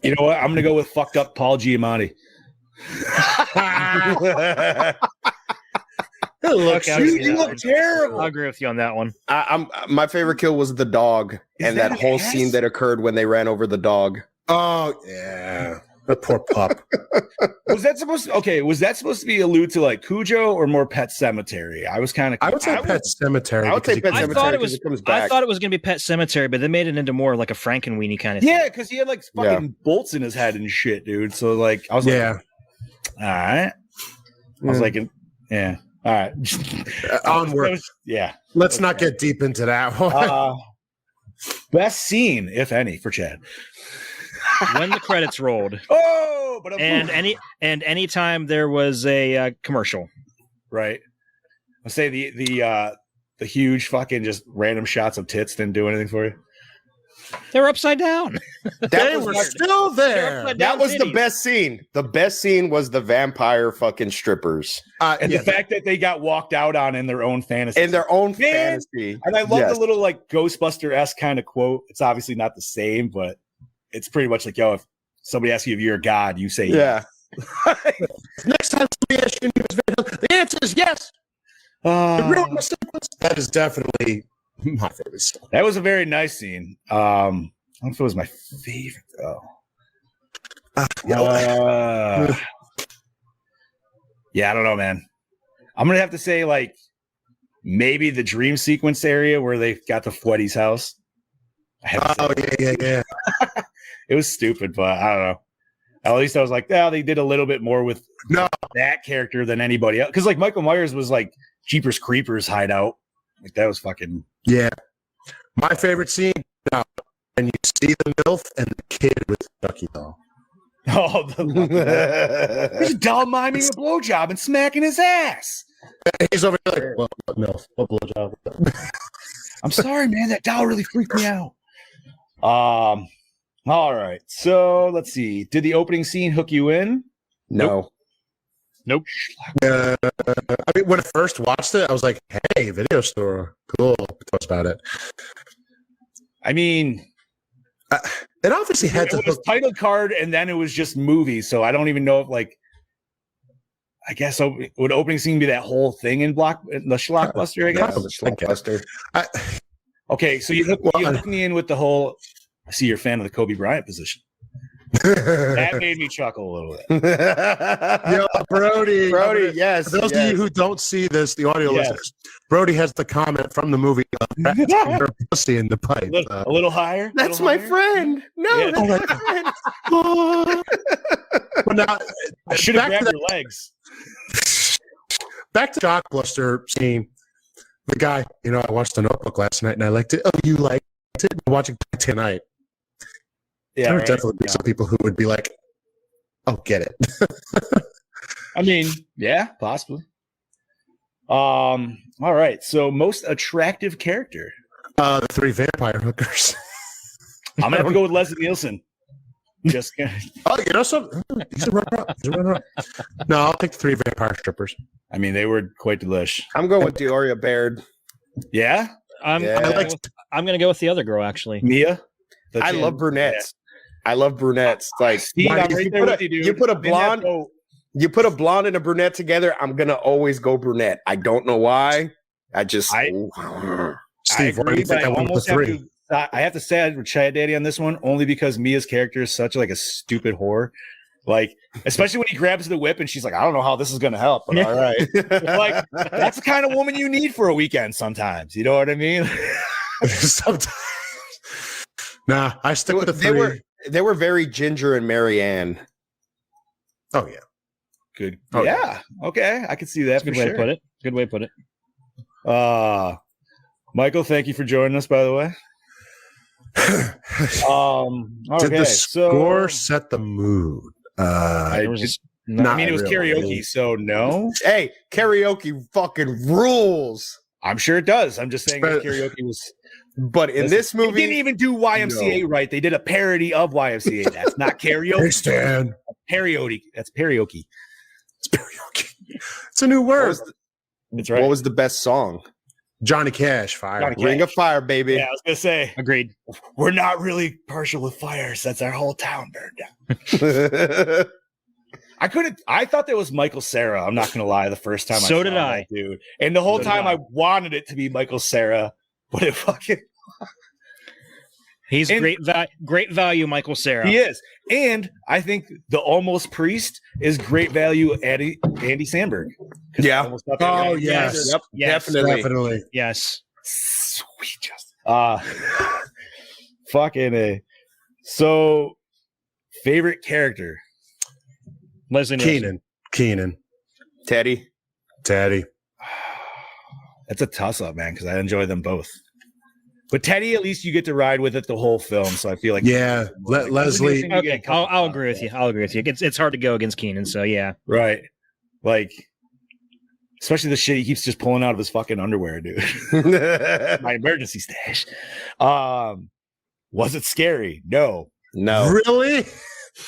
Speaker 5: You know what? I'm gonna go with fucked up Paul Giamatti. You look terrible.
Speaker 8: I'll agree with you on that one.
Speaker 6: My favorite kill was the dog, and
Speaker 5: that
Speaker 6: that whole
Speaker 5: an ass?
Speaker 6: scene that occurred when they ran over the dog.
Speaker 7: Oh yeah, that poor pup.
Speaker 5: Was that supposed to? Okay, was that supposed to be allude to like Cujo or more Pet Cemetery? I was kind of.
Speaker 7: I would say Pet Cemetery.
Speaker 6: I would say
Speaker 7: because
Speaker 6: Pet
Speaker 7: he-
Speaker 8: I
Speaker 6: Cemetery
Speaker 8: thought it
Speaker 6: because
Speaker 8: was.
Speaker 6: it comes
Speaker 8: I
Speaker 6: back.
Speaker 8: thought it was going to be Pet Cemetery, but they made it into more like a Frankenweenie kind of thing.
Speaker 5: Yeah, because he had like fucking bolts in his head and shit, dude. So like, I was
Speaker 7: Yeah.
Speaker 5: like, all right. I was like, yeah, all right.
Speaker 7: Onward.
Speaker 5: Yeah.
Speaker 7: Let's not get deep into that one.
Speaker 5: Best scene, if any, for Chad.
Speaker 8: When the credits rolled,
Speaker 5: Oh, but
Speaker 8: anytime there was a commercial.
Speaker 5: right. I say the huge fucking just random shots of tits didn't do anything for you.
Speaker 8: They were upside down.
Speaker 7: They were still there.
Speaker 8: upside
Speaker 6: That
Speaker 8: down
Speaker 6: was the
Speaker 8: titties.
Speaker 6: best scene. The best scene was the vampire fucking strippers
Speaker 5: And
Speaker 7: Yeah,
Speaker 5: the fact that they got walked out on in their own fantasy.
Speaker 6: in their own
Speaker 5: Man.
Speaker 6: fantasy.
Speaker 5: And I love
Speaker 6: Yes.
Speaker 5: the little like Ghostbuster-esque kind of quote. It's obviously not the same, but it's pretty much like, yo, if somebody asks you if you're a god, you say
Speaker 6: Yeah.
Speaker 7: next time somebody asks you, the answer is yes. The real mistake was- That is definitely my favorite stuff.
Speaker 5: That was a very nice scene. I don't know if it was my favorite though. Yeah, I don't know, man. I'm gonna have to say like maybe the dream sequence area where they got to Fweddy's house. I have to say,
Speaker 7: Yeah.
Speaker 5: it was stupid, but I don't know. At least I was like, yeah, they did a little bit more with
Speaker 7: No.
Speaker 5: that character than anybody else. Because like Michael Myers was like Jeepers Creepers hideout. Like that was fucking
Speaker 7: Yeah. My favorite scene, when you see the MILF and the kid with the Chucky doll.
Speaker 5: oh there's a doll miming a blowjob and smacking his ass.
Speaker 7: He's over there like, what MILF? What blowjob?
Speaker 5: I'm sorry, man. That doll really freaked me out. All right. So let's see. Did the opening scene hook you in?
Speaker 6: No.
Speaker 8: Nope.
Speaker 7: I mean, when I first watched it, I was like, hey, video store. Cool. That's about it.
Speaker 5: I mean,
Speaker 7: It obviously had to
Speaker 5: it was
Speaker 7: hook.
Speaker 5: title card and then it was just movie. So I don't even know if like, I guess would opening scene be that whole thing in the Schlockbuster, I guess?
Speaker 6: The Schlockbuster.
Speaker 5: Okay. So you hooked me in with the whole, I see you're a fan of the Kobe Bryant position. That made me chuckle a little bit.
Speaker 7: Yo, Brody.
Speaker 6: Yes.
Speaker 7: For those of you who don't see this, the audio
Speaker 5: Yes.
Speaker 7: listeners, Brody has the comment from the movie her pussy in the pipe.
Speaker 5: A little higher.
Speaker 6: That's
Speaker 5: little
Speaker 6: my
Speaker 5: higher.
Speaker 6: friend. No,
Speaker 5: Yeah.
Speaker 6: that's my friend.
Speaker 7: But now,
Speaker 5: I should have
Speaker 7: back to
Speaker 5: grabbed your legs.
Speaker 7: back to Shockbuster scene. The guy, I watched The Notebook last night and I liked it. Oh, you liked it? I'm watching it tonight.
Speaker 5: Yeah,
Speaker 7: There would
Speaker 5: right.
Speaker 7: definitely be some people who would be like, "Oh, get it."
Speaker 5: I mean, yeah, possibly. All right. So most attractive character.
Speaker 7: The three vampire hookers.
Speaker 5: I'm gonna have to go with Leslie Nielsen. Just
Speaker 7: Oh, you know something? He's a runner-up. No, I'll take the 3 vampire strippers.
Speaker 5: I mean, they were quite delish.
Speaker 6: I'm going with Deoria Baird.
Speaker 5: Yeah,
Speaker 8: I'm
Speaker 6: Yeah.
Speaker 8: going to go with the other girl actually.
Speaker 5: Mia.
Speaker 6: I love brunettes. I love brunettes. Like
Speaker 5: Steve,
Speaker 6: why-
Speaker 5: I'm right there with you, dude.
Speaker 6: you put a
Speaker 5: I'm in that
Speaker 6: blonde,
Speaker 5: boat.
Speaker 6: you put a blonde and a brunette together. I'm gonna always go brunette. I don't know why. I just
Speaker 7: Steve,
Speaker 5: I
Speaker 7: why do you
Speaker 5: agree,
Speaker 7: think
Speaker 5: but
Speaker 7: I went with
Speaker 5: almost have
Speaker 7: 3?
Speaker 5: to. I have to say I would Chad Daddy on this one only because Mia's character is such like a stupid whore. Like, especially when he grabs the whip and she's like, I don't know how this is going to help, but all right. Like, that's the kind of woman you need for a weekend sometimes. You know what I mean?
Speaker 7: Sometimes. Nah, I stick with the 3.
Speaker 6: They were very Ginger and Marianne.
Speaker 7: Oh, yeah.
Speaker 5: Good.
Speaker 7: Oh,
Speaker 5: yeah. Okay. I can see that for
Speaker 8: Good way
Speaker 5: sure.
Speaker 8: to put it. Good way to put it.
Speaker 5: Michael, thank you for joining us, by the way.
Speaker 7: Did
Speaker 5: Okay,
Speaker 7: the
Speaker 5: so
Speaker 7: score set the mood?
Speaker 8: There was just
Speaker 5: I
Speaker 7: Not
Speaker 5: mean, it was
Speaker 7: really.
Speaker 5: karaoke, so no.
Speaker 6: Hey, karaoke fucking rules.
Speaker 5: I'm sure it does. I'm just saying that
Speaker 7: But-
Speaker 5: karaoke was.
Speaker 6: But in this
Speaker 5: They
Speaker 6: movie,
Speaker 5: didn't even do YMCA right. They did a parody of YMCA. That's not
Speaker 7: Hey,
Speaker 5: karaoke.
Speaker 7: Stan.
Speaker 5: Karaoke. That's karaoke.
Speaker 7: It's karaoke. It's a new
Speaker 6: what
Speaker 7: word.
Speaker 6: was, the,
Speaker 5: That's right.
Speaker 6: what was the best song?
Speaker 7: Johnny Cash, Fire.
Speaker 5: Johnny Cash.
Speaker 6: Ring of Fire, baby.
Speaker 5: Yeah, I was gonna say
Speaker 8: agreed.
Speaker 5: we're not really partial with fires. That's our whole town burned down. I thought that was Michael Cera. I'm not gonna lie. The first time,
Speaker 8: So
Speaker 5: I
Speaker 8: did
Speaker 5: saw
Speaker 8: I.
Speaker 5: that, dude. And the whole
Speaker 8: So did
Speaker 5: time,
Speaker 8: I.
Speaker 5: I wanted it to be Michael Cera, but it fucking
Speaker 8: He's
Speaker 5: And-
Speaker 8: great value, Michael Cera.
Speaker 5: he is. And I think the almost priest is great value. Andy Samberg. 'Cause I
Speaker 6: Yeah.
Speaker 5: almost thought that
Speaker 7: Oh,
Speaker 5: was-
Speaker 7: yes.
Speaker 6: Yep,
Speaker 8: Yes.
Speaker 6: definitely.
Speaker 7: Definitely.
Speaker 8: Yes.
Speaker 5: Sweet Justin. Fucking A. So, favorite character.
Speaker 8: Leslie Nielsen.
Speaker 7: Keenan.
Speaker 6: Teddy.
Speaker 7: Teddy.
Speaker 5: That's a toss up, man, because I enjoy them both. But Teddy, at least you get to ride with it the whole film. So I feel like
Speaker 7: Yeah. Leslie.
Speaker 5: You get a
Speaker 8: Okay,
Speaker 5: couple
Speaker 8: I'll
Speaker 5: times,
Speaker 8: agree with you. I'll agree with you. It's hard to go against Keenan, so yeah.
Speaker 5: Right. Like, especially the shit he keeps just pulling out of his fucking underwear, dude. My emergency stash. Was it scary? No.
Speaker 6: No.
Speaker 7: Really?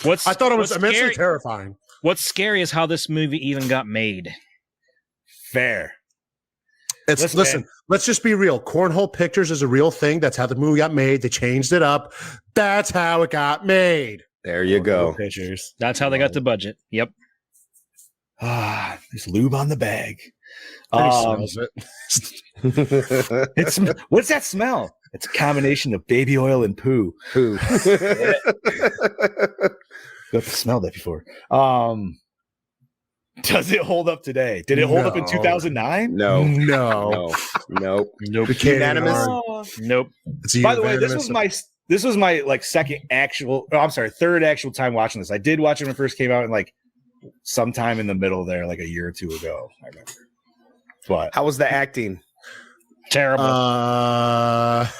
Speaker 8: What's
Speaker 7: I thought it was
Speaker 8: what's
Speaker 7: immensely
Speaker 8: scary,
Speaker 7: terrifying.
Speaker 8: What's scary is how this movie even got made.
Speaker 5: Fair.
Speaker 7: Listen, let's just be real. Cornhole Pictures is a real thing. That's how the movie got made. They changed it up. That's how it got made.
Speaker 6: There you go.
Speaker 5: Pictures.
Speaker 8: That's how they got the budget. Yep.
Speaker 5: There's lube on the bag.
Speaker 7: And he smells it.
Speaker 5: It's what's that smell? It's a combination of baby oil and poo.
Speaker 6: Who?
Speaker 5: I've smelled that before. Does it hold up today? Did it hold up in
Speaker 7: No.
Speaker 5: 2009?
Speaker 6: No.
Speaker 7: No.
Speaker 6: No. Nope.
Speaker 7: We can't
Speaker 6: Unanimous.
Speaker 7: ignore it.
Speaker 8: Nope.
Speaker 7: It's a
Speaker 5: By the way,
Speaker 7: unanimous-
Speaker 5: this was my like third actual time watching this. I did watch it when it first came out, and like sometime in the middle there, like a year or two ago. I remember. But
Speaker 6: How was the acting?
Speaker 8: Terrible.
Speaker 7: I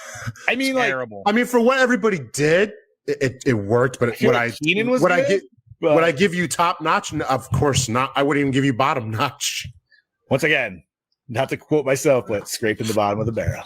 Speaker 5: mean, like,
Speaker 8: Terrible.
Speaker 7: mean, for what everybody did, it worked. But
Speaker 5: feel like Keenan was
Speaker 7: would I
Speaker 5: good,
Speaker 7: get
Speaker 5: but
Speaker 7: would I give you top notch? Of course not. I wouldn't even give you bottom notch.
Speaker 5: once again, not to quote myself, but scraping the bottom of the barrel.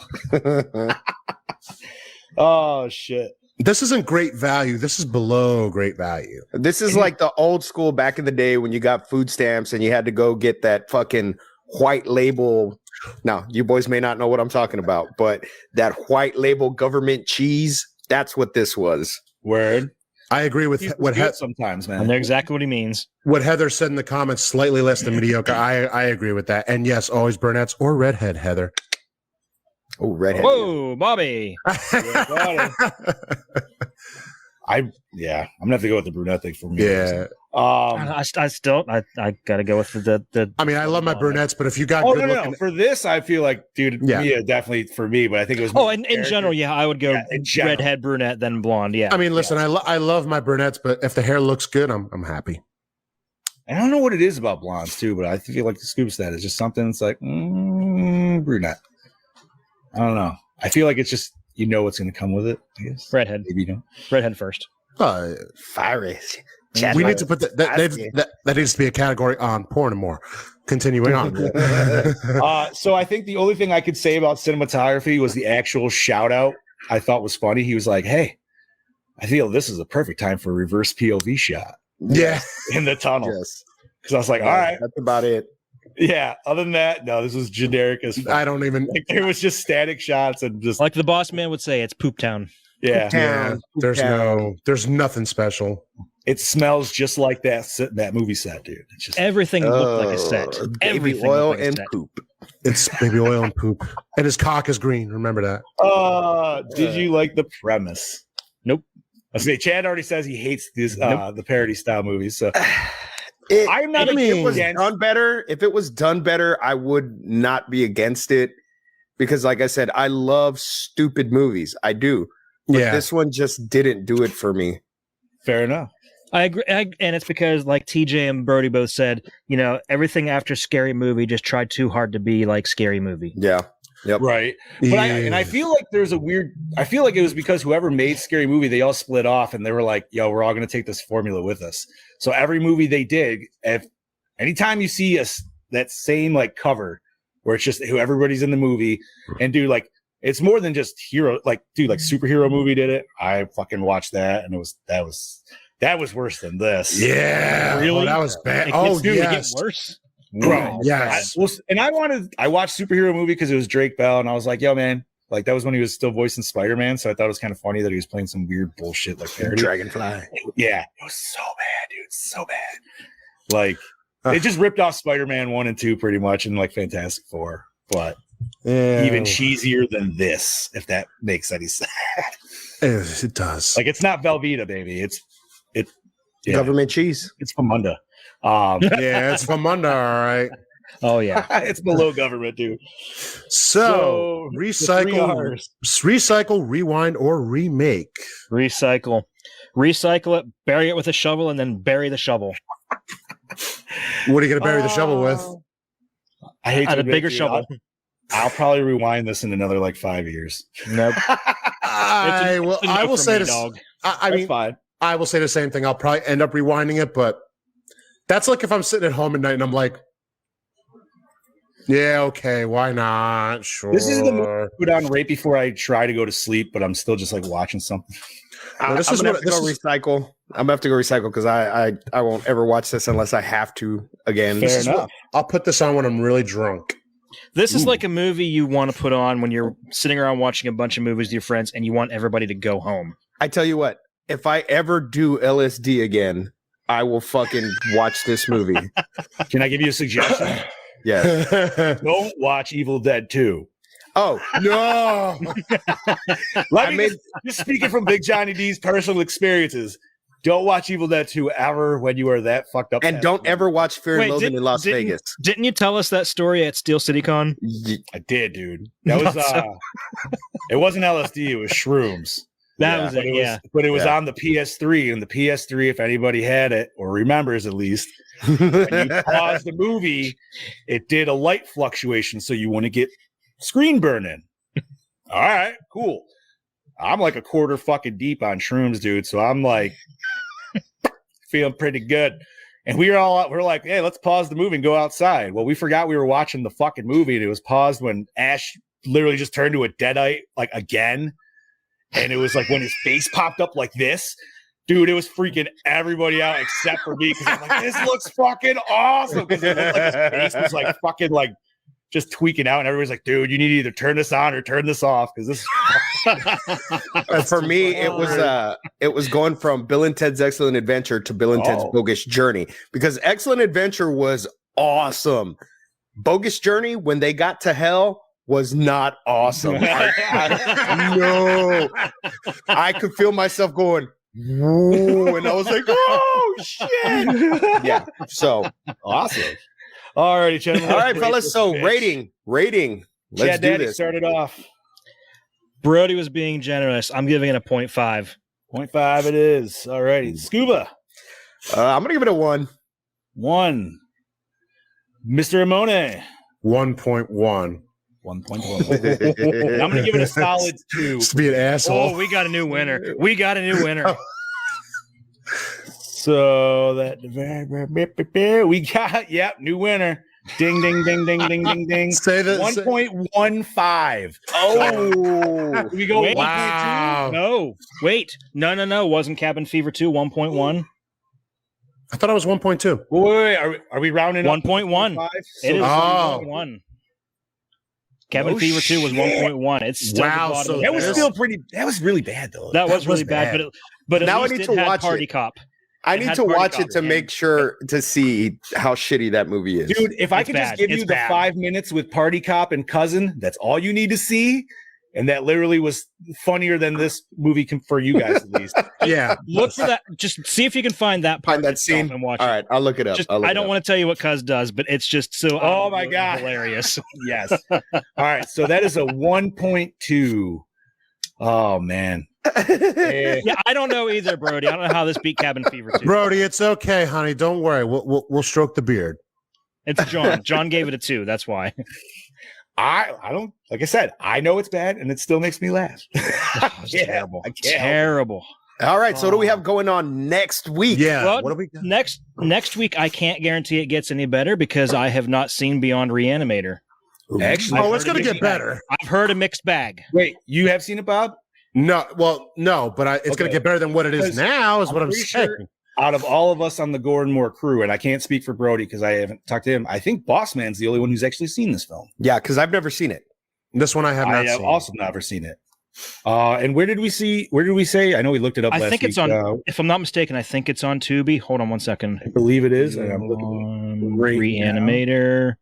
Speaker 5: Oh shit!
Speaker 7: This isn't great value. This is below great value.
Speaker 6: This is like the old school back in the day when you got food stamps and you had to go get that fucking white label. Now, you boys may not know what I'm talking about, but that white label government cheese, that's what this was.
Speaker 5: Word.
Speaker 7: I agree with
Speaker 5: He's
Speaker 7: what
Speaker 5: good sometimes,
Speaker 8: I
Speaker 5: man.
Speaker 8: know exactly what he means.
Speaker 7: what Heather said in the comments. Slightly less than mediocre. I agree with that. And yes, always brunettes or redhead. Heather.
Speaker 6: Oh, redhead.
Speaker 8: Whoa, Bobby.
Speaker 5: I'm gonna have to go with the brunette thing for me.
Speaker 7: Yeah.
Speaker 8: I gotta go with the
Speaker 7: I mean, I love my brunettes, but if you got
Speaker 5: Oh
Speaker 7: good
Speaker 5: no,
Speaker 7: looking,
Speaker 5: for this, I feel like, dude,
Speaker 7: Yeah.
Speaker 5: Mia definitely for me, but I think it was.
Speaker 8: Oh,
Speaker 5: more
Speaker 8: in
Speaker 5: character.
Speaker 8: general, yeah, I would go
Speaker 5: Yeah, in general.
Speaker 8: redhead, brunette, then blonde. Yeah.
Speaker 7: I mean, listen, I love my brunettes, but if the hair looks good, I'm happy.
Speaker 5: And I don't know what it is about blondes too, but I feel like the scoop stat is just something that's like brunette. I don't know. I feel like it's just what's going to come with it. I guess
Speaker 8: redhead.
Speaker 5: maybe you don't.
Speaker 8: Redhead first.
Speaker 6: Fiery.
Speaker 7: We need to put that needs to be a category on Porn and More. Continuing on.
Speaker 5: So I think the only thing I could say about cinematography was the actual shout out I thought was funny. He was like, "Hey, I feel this is a perfect time for a reverse POV shot
Speaker 7: Yeah.
Speaker 5: in the tunnel.
Speaker 6: Yes.
Speaker 5: Because I was like, all right.
Speaker 6: That's about it.
Speaker 5: Yeah. Other than that, no, this was generic as fuck.
Speaker 7: I don't even.
Speaker 5: Like, there was just static shots and just,
Speaker 8: Like the boss man would say, it's Poop Town.
Speaker 5: yeah.
Speaker 7: Yeah, there's nothing special.
Speaker 5: It smells just like that movie set, dude. It's just
Speaker 8: Everything looked like a set.
Speaker 6: Baby
Speaker 8: Everything
Speaker 6: oil
Speaker 8: looked like a
Speaker 6: and
Speaker 8: set.
Speaker 6: poop.
Speaker 7: It's baby oil and poop, and his cock is green. Remember that.
Speaker 5: did you like the premise?
Speaker 8: Nope.
Speaker 5: I say Chad already says he hates these
Speaker 8: Nope.
Speaker 5: the parody style movies. So
Speaker 6: I'm
Speaker 5: not
Speaker 6: if it was
Speaker 5: against-
Speaker 6: done better. If it was done better, I would not be against it because, like I said, I love stupid movies. I do. But
Speaker 7: Yeah.
Speaker 6: this one just didn't do it for me.
Speaker 5: fair enough.
Speaker 8: I agree. And it's because, like TJ and Brody both said, you know, everything after Scary Movie just tried too hard to be like Scary Movie.
Speaker 6: Yeah. Yep.
Speaker 5: Right. But I feel like there's a weird, I feel like it was because whoever made Scary Movie, they all split off and they were like, yo, we're all going to take this formula with us. So every movie they did, anytime you see that same like cover where it's just who everybody's in the movie and dude, like, it's more than just hero, like, dude, like superhero movie did it. I fucking watched that and that was worse than this.
Speaker 7: Yeah,
Speaker 8: Really?
Speaker 7: Oh, that was bad.
Speaker 8: It
Speaker 7: Oh,
Speaker 8: gets, dude, it
Speaker 7: yes.
Speaker 8: gets worse.
Speaker 5: Bro,
Speaker 7: Yes.
Speaker 5: I watched superhero movie because it was Drake Bell, and I was like, yo, man, like that was when he was still voicing Spider-Man, so I thought it was kind of funny that he was playing some weird bullshit like parody.
Speaker 6: Dragonfly.
Speaker 5: Yeah, it was so bad, dude, so bad. Like they just ripped off Spider-Man 1 and 2 pretty much, and like Fantastic Four, but even cheesier than this, if that makes any sense.
Speaker 7: It does.
Speaker 5: Like it's not Velveeta, baby. It's
Speaker 6: Government cheese.
Speaker 5: It's Famunda.
Speaker 7: Yeah, it's from under. All right.
Speaker 8: Oh yeah.
Speaker 5: It's below government, dude.
Speaker 7: So
Speaker 5: the 3 Rs.
Speaker 7: recycle, rewind, or remake.
Speaker 8: Recycle it, bury it with a shovel, and then bury the shovel.
Speaker 7: What are you going to bury the shovel with?
Speaker 5: I hate
Speaker 8: At
Speaker 5: to
Speaker 8: a
Speaker 5: admit,
Speaker 8: bigger
Speaker 5: dude,
Speaker 8: shovel.
Speaker 5: I'll probably rewind this in another like 5 years.
Speaker 8: Nope.
Speaker 7: I will say this.
Speaker 8: dog.
Speaker 7: I mean,
Speaker 5: fine.
Speaker 7: I will say the same thing. I'll probably end up rewinding it, but that's like if I'm sitting at home at night and I'm like, yeah, okay, why not? Sure.
Speaker 5: This is the movie I put on right before I try to go to sleep, but I'm still just like watching something.
Speaker 7: Well, this
Speaker 6: I'm
Speaker 7: is
Speaker 6: gonna
Speaker 7: what-
Speaker 6: have to go
Speaker 7: this is-
Speaker 6: recycle. I'm gonna have to go recycle because I won't ever watch this unless I have to again.
Speaker 5: Fair
Speaker 7: this is
Speaker 5: enough.
Speaker 7: what- I'll put this on when I'm really drunk.
Speaker 8: This is like a movie you want to put on when you're sitting around watching a bunch of movies with your friends and you want everybody to go home.
Speaker 6: I tell you what, if I ever do LSD again, I will fucking watch this movie.
Speaker 5: Can I give you a suggestion?
Speaker 6: Yeah.
Speaker 5: Don't watch Evil Dead 2.
Speaker 6: Oh no!
Speaker 5: Just speaking from Big Johnny D's personal experiences, don't watch Evil Dead 2 ever when you are that fucked up.
Speaker 6: And don't ever watch Fear and Loathing in Las
Speaker 8: didn't-
Speaker 6: Vegas.
Speaker 8: Didn't you tell us that story at Steel City Con?
Speaker 5: I did, dude. That was it wasn't LSD, it was shrooms.
Speaker 8: That was
Speaker 5: But
Speaker 8: it, yeah.
Speaker 5: But it was on the PS3, and the PS3, if anybody had it or remembers at least, when you pause the movie, it did a light fluctuation so you wouldn't get screen burning. All right, cool. I'm like a quarter fucking deep on shrooms, dude. So I'm like feeling pretty good. And we're like, hey, let's pause the movie and go outside. Well, we forgot we were watching the fucking movie, and it was paused when Ash literally just turned to a deadite like again. And it was like when his face popped up like this, dude, it was freaking everybody out except for me because I'm like, this looks fucking awesome. Because it looked like his face was like fucking like just tweaking out, and everybody's like, dude, you need to either turn this on or turn this off because this.
Speaker 6: For me, it was going from Bill and Ted's Excellent Adventure to Bill and Ted's Bogus Journey because Excellent Adventure was awesome. Bogus Journey, when they got to hell, was not awesome. No, I could feel myself going, whoa, and I was like, oh shit. Yeah, so
Speaker 5: Awesome. All righty, gentlemen.
Speaker 6: all right, fellas. So rating. Let's
Speaker 5: Chad
Speaker 6: do
Speaker 5: Daddy
Speaker 6: this.
Speaker 5: started off.
Speaker 8: Brody was being generous. I'm giving it a 0.5.
Speaker 5: 0.5 it is. All righty. Scuba.
Speaker 6: I'm gonna give it a 1.
Speaker 5: 1. Mr. Ramone.
Speaker 7: 1.1.
Speaker 5: 1.1. I'm going to give it a solid 2.
Speaker 7: Just to be an asshole.
Speaker 8: Oh, we got a new winner. We got a new winner.
Speaker 5: So that we got, new winner. Ding, ding, ding, ding, ding, ding, ding.
Speaker 7: Say that.
Speaker 5: 1.15. Oh, we go.
Speaker 8: Wait.
Speaker 5: 1.2.
Speaker 7: Wow.
Speaker 8: No, wait, no. Wasn't Cabin Fever 2 1.1?
Speaker 7: I thought it was 1.2.
Speaker 5: Wait. Are we rounding up?
Speaker 8: 1.1.
Speaker 5: 1.5?
Speaker 8: It is
Speaker 7: Oh.
Speaker 8: 1.1. Cabin
Speaker 5: No
Speaker 8: Fever 2 was
Speaker 5: shit.
Speaker 8: 1.1. It's still
Speaker 7: Wow,
Speaker 8: the bottom
Speaker 7: so
Speaker 8: of the
Speaker 5: That was
Speaker 8: barrel.
Speaker 5: still pretty. That was really bad though.
Speaker 8: That was
Speaker 7: That was
Speaker 8: really bad,
Speaker 7: bad.
Speaker 8: but at
Speaker 6: Now I
Speaker 8: least
Speaker 6: need
Speaker 8: it
Speaker 6: to
Speaker 8: had
Speaker 6: watch
Speaker 8: Party
Speaker 6: it.
Speaker 8: Cop.
Speaker 6: I
Speaker 8: It
Speaker 6: need
Speaker 8: had
Speaker 6: to
Speaker 8: Party
Speaker 6: watch
Speaker 8: Cop
Speaker 6: it to
Speaker 8: and-
Speaker 6: make sure to see how shitty that movie is.
Speaker 5: Dude, if I
Speaker 8: It's
Speaker 5: could
Speaker 8: bad.
Speaker 5: just give
Speaker 8: It's
Speaker 5: you the
Speaker 8: bad.
Speaker 5: 5 minutes with Party Cop and Cousin, that's all you need to see. And that literally was funnier than this movie for you guys, at least.
Speaker 7: Yeah.
Speaker 8: Look for that. Just see if you can find that part
Speaker 6: Find that
Speaker 8: itself
Speaker 6: scene.
Speaker 8: and watch
Speaker 6: All
Speaker 8: it.
Speaker 6: right, I'll look it up.
Speaker 8: Just,
Speaker 6: I'll look
Speaker 8: I
Speaker 6: it
Speaker 8: don't
Speaker 6: up.
Speaker 8: want to tell you what Cuz does, but it's just so
Speaker 5: Oh my God.
Speaker 8: hilarious.
Speaker 5: Yes. All right. So that is a 1.2. Oh, man.
Speaker 8: Yeah, I don't know either, Brody. I don't know how this beat Cabin Fever 2.
Speaker 7: Brody, it's okay, honey. Don't worry. We'll stroke the beard.
Speaker 8: It's John. John gave it a 2. That's why.
Speaker 5: I don't, like I said, I know it's bad and it still makes me laugh.
Speaker 8: Terrible.
Speaker 5: I can't help it.
Speaker 8: Terrible.
Speaker 6: All right, so what do we have going on next week?
Speaker 7: Yeah.
Speaker 8: Well,
Speaker 7: what do we got?
Speaker 8: Next week, I can't guarantee it gets any better because I have not seen Beyond Reanimator.
Speaker 5: Actually,
Speaker 7: Oh, it's gonna get better.
Speaker 8: I've heard a mixed bag.
Speaker 5: Wait, you have seen it, Bob?
Speaker 7: No, well, no, but it's gonna
Speaker 5: Okay.
Speaker 7: get better than what it is
Speaker 5: Because
Speaker 7: now. Is what I'm
Speaker 5: pretty
Speaker 7: saying.
Speaker 5: sure out of all of us on the Gore N More crew, and I can't speak for Brody because I haven't talked to him, I think Boss Man's the only one who's actually seen this film.
Speaker 6: Yeah, because I've never seen it.
Speaker 7: This one I have
Speaker 5: I
Speaker 7: not
Speaker 5: have
Speaker 7: seen.
Speaker 5: also never seen it. And where did we say? I know we looked it up
Speaker 8: I
Speaker 5: last
Speaker 8: think it's
Speaker 5: week.
Speaker 8: on, if I'm not mistaken, I think it's on Tubi. Hold on one second.
Speaker 5: I believe it is. And I'm looking right
Speaker 8: Reanimator.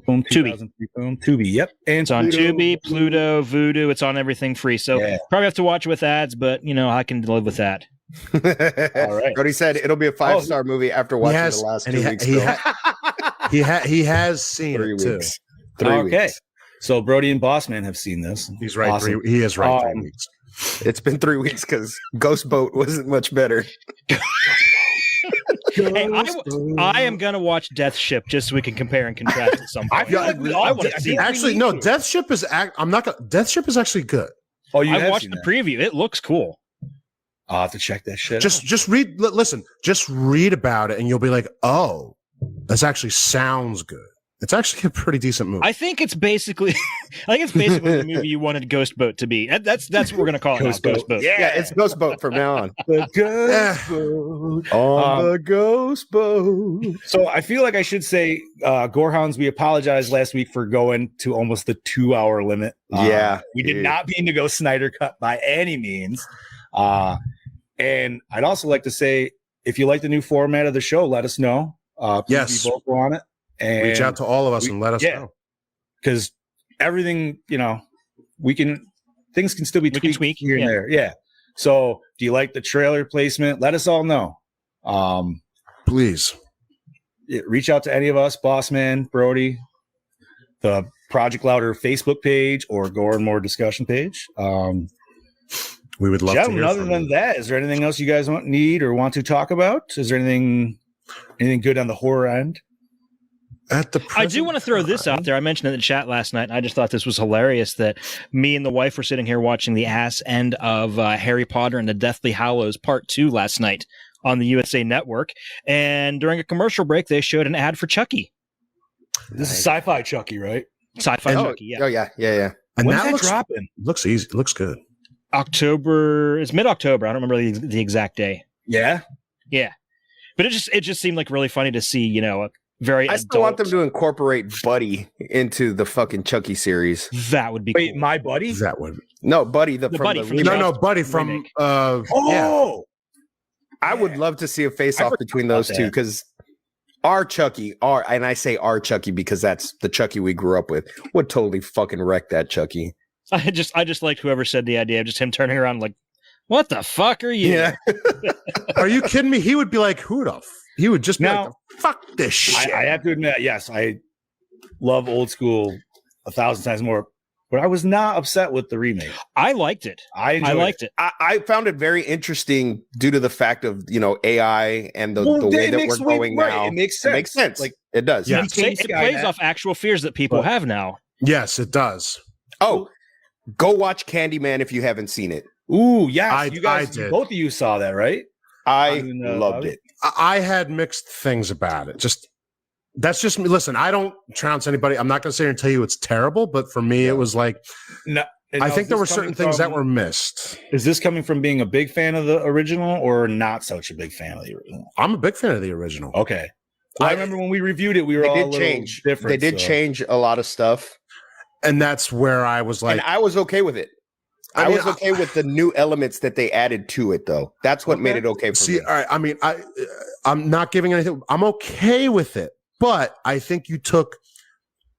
Speaker 5: Boom,
Speaker 8: Tubi.
Speaker 5: 2003 film. Tubi, yep. And
Speaker 8: It's on
Speaker 5: Pluto.
Speaker 8: Tubi, Pluto, Vudu. It's on everything free. So
Speaker 5: Yeah.
Speaker 8: probably have to watch it with ads, but I can live with that.
Speaker 5: All right.
Speaker 6: Brody said it'll be a 5-star movie after
Speaker 7: He
Speaker 6: watching
Speaker 7: has,
Speaker 6: the last
Speaker 7: and
Speaker 6: 2 weeks.
Speaker 7: he has seen
Speaker 6: 3
Speaker 7: it too.
Speaker 6: weeks. 3
Speaker 5: Okay.
Speaker 6: weeks.
Speaker 5: So Brody and Bossman have seen this.
Speaker 7: He's right.
Speaker 5: Awesome.
Speaker 7: He is right. 3
Speaker 5: Um,
Speaker 7: weeks.
Speaker 6: It's been 3 weeks because Ghost Boat wasn't much better.
Speaker 8: Hey, I am gonna watch Death Ship just so we can compare and contrast at some
Speaker 5: I
Speaker 8: point.
Speaker 5: feel like we all
Speaker 8: want to see that.
Speaker 7: Actually, no. Death Ship is. I'm not gonna. Death Ship is actually good.
Speaker 5: Oh, you
Speaker 8: I
Speaker 5: have
Speaker 8: watched
Speaker 5: seen
Speaker 8: the
Speaker 5: that.
Speaker 8: preview. It looks cool.
Speaker 5: I'll have to check that shit.
Speaker 7: Just read. Listen. Just read about it, and you'll be like, "Oh, this actually sounds good." It's actually a pretty decent movie.
Speaker 8: I think it's basically, the movie you wanted Ghost Boat to be. That's what we're gonna call it now. Ghost Boat.
Speaker 6: Yeah, it's Ghost Boat from now on.
Speaker 5: the
Speaker 7: Yeah.
Speaker 5: Ghost Boat.
Speaker 6: On the Ghost Boat.
Speaker 5: So I feel like I should say, Gorehounds, we apologized last week for going to almost the 2-hour limit.
Speaker 6: Yeah,
Speaker 5: We did
Speaker 6: dude.
Speaker 5: not mean to go Snyder Cut by any means. And I'd also like to say, if you like the new format of the show, let us know. Please
Speaker 7: Yes.
Speaker 5: be vocal on it. And
Speaker 7: Reach out to all of us and let us
Speaker 5: yeah.
Speaker 7: know.
Speaker 5: because everything, things can still be
Speaker 8: We can
Speaker 5: tweaked
Speaker 8: tweak,
Speaker 5: here
Speaker 8: yeah.
Speaker 5: and there. Yeah. So do you like the trailer placement? Let us all know.
Speaker 7: Please.
Speaker 5: Reach out to any of us, Bossman, Brody, the Project Louder Facebook page or Gore and More discussion page.
Speaker 7: We would love to
Speaker 5: Gentlemen,
Speaker 7: hear
Speaker 5: other
Speaker 7: from
Speaker 5: than
Speaker 7: you.
Speaker 5: that, is there anything else you guys need or want to talk about? Is there anything good on the horror end?
Speaker 7: At the
Speaker 8: I do want to throw this out there. I mentioned it in the chat last night, and I just thought this was hilarious that me and the wife were sitting here watching the ass end of Harry Potter and the Deathly Hallows Part 2 last night on the USA Network. And during a commercial break, they showed an ad for Chucky.
Speaker 5: This is sci-fi Chucky, right?
Speaker 8: Sci-fi
Speaker 6: Oh,
Speaker 8: Chucky, yeah.
Speaker 6: oh, yeah.
Speaker 7: And
Speaker 5: When's
Speaker 7: that
Speaker 5: that
Speaker 7: looks
Speaker 5: dropping?
Speaker 7: looks easy. It looks good.
Speaker 8: October, it's mid-October. I don't remember the exact day.
Speaker 5: Yeah.
Speaker 8: Yeah. But it just seemed like really funny to see, a very
Speaker 6: I still want them
Speaker 8: adult-
Speaker 6: to incorporate Buddy into the fucking Chucky series.
Speaker 8: That would be
Speaker 5: Wait,
Speaker 8: cool.
Speaker 5: my buddy?
Speaker 7: That would.
Speaker 6: No, Buddy,
Speaker 8: The Buddy from the
Speaker 7: No,
Speaker 6: remake.
Speaker 7: no, buddy from.
Speaker 8: Remake.
Speaker 7: Yeah.
Speaker 5: Oh,
Speaker 6: I would love to see a face
Speaker 5: I
Speaker 6: off
Speaker 5: forgot
Speaker 6: between
Speaker 5: about
Speaker 6: those two
Speaker 5: that.
Speaker 6: because our Chucky, and I say our Chucky because that's the Chucky we grew up with, would totally fucking wreck that Chucky.
Speaker 8: I just liked whoever said the idea of just him turning around like, what the fuck are you?
Speaker 6: Yeah.
Speaker 7: Are you kidding me? He would be like, "Who the?" He would just be
Speaker 5: Now-
Speaker 7: like, "Fuck this shit."
Speaker 5: I have to admit, yes, I love old school 1,000 times more, but I was not upset with the remake.
Speaker 8: I liked it.
Speaker 5: I enjoyed
Speaker 8: I liked it.
Speaker 6: I found it very interesting due to the fact of, AI and the
Speaker 5: Well,
Speaker 6: way
Speaker 5: it
Speaker 6: that
Speaker 5: makes
Speaker 6: we're going
Speaker 5: right,
Speaker 6: now.
Speaker 5: It makes sense.
Speaker 6: It makes sense.
Speaker 5: Like,
Speaker 6: It does.
Speaker 7: Yeah.
Speaker 8: It plays
Speaker 5: Skynet.
Speaker 8: off actual fears that people
Speaker 5: But-
Speaker 8: have now.
Speaker 7: Yes, it does.
Speaker 6: Oh, go watch Candyman if you haven't seen it.
Speaker 5: ooh, yes,
Speaker 7: I
Speaker 5: you guys,
Speaker 7: did.
Speaker 5: both of you saw that, right?
Speaker 6: I
Speaker 5: mean,
Speaker 6: loved
Speaker 5: Bobby?
Speaker 6: it.
Speaker 7: I had mixed things about it. Just That's just me. Listen, I don't trounce anybody. I'm not going to sit here and tell you it's terrible, but for me, it was like,
Speaker 5: No,
Speaker 7: I think there were certain things that were missed.
Speaker 5: Is this coming from being a big fan of the original or not such a big fan of the original?
Speaker 7: I'm a big fan of the original.
Speaker 5: Okay. I remember when we reviewed it, we were all a little different.
Speaker 6: They did change a lot of stuff.
Speaker 7: And that's where I was like,
Speaker 6: and I was okay with it. I was okay with the new elements that they added to it, though. That's what made it okay for me.
Speaker 7: All right, I mean, I'm not giving anything. I'm okay with it, but I think you took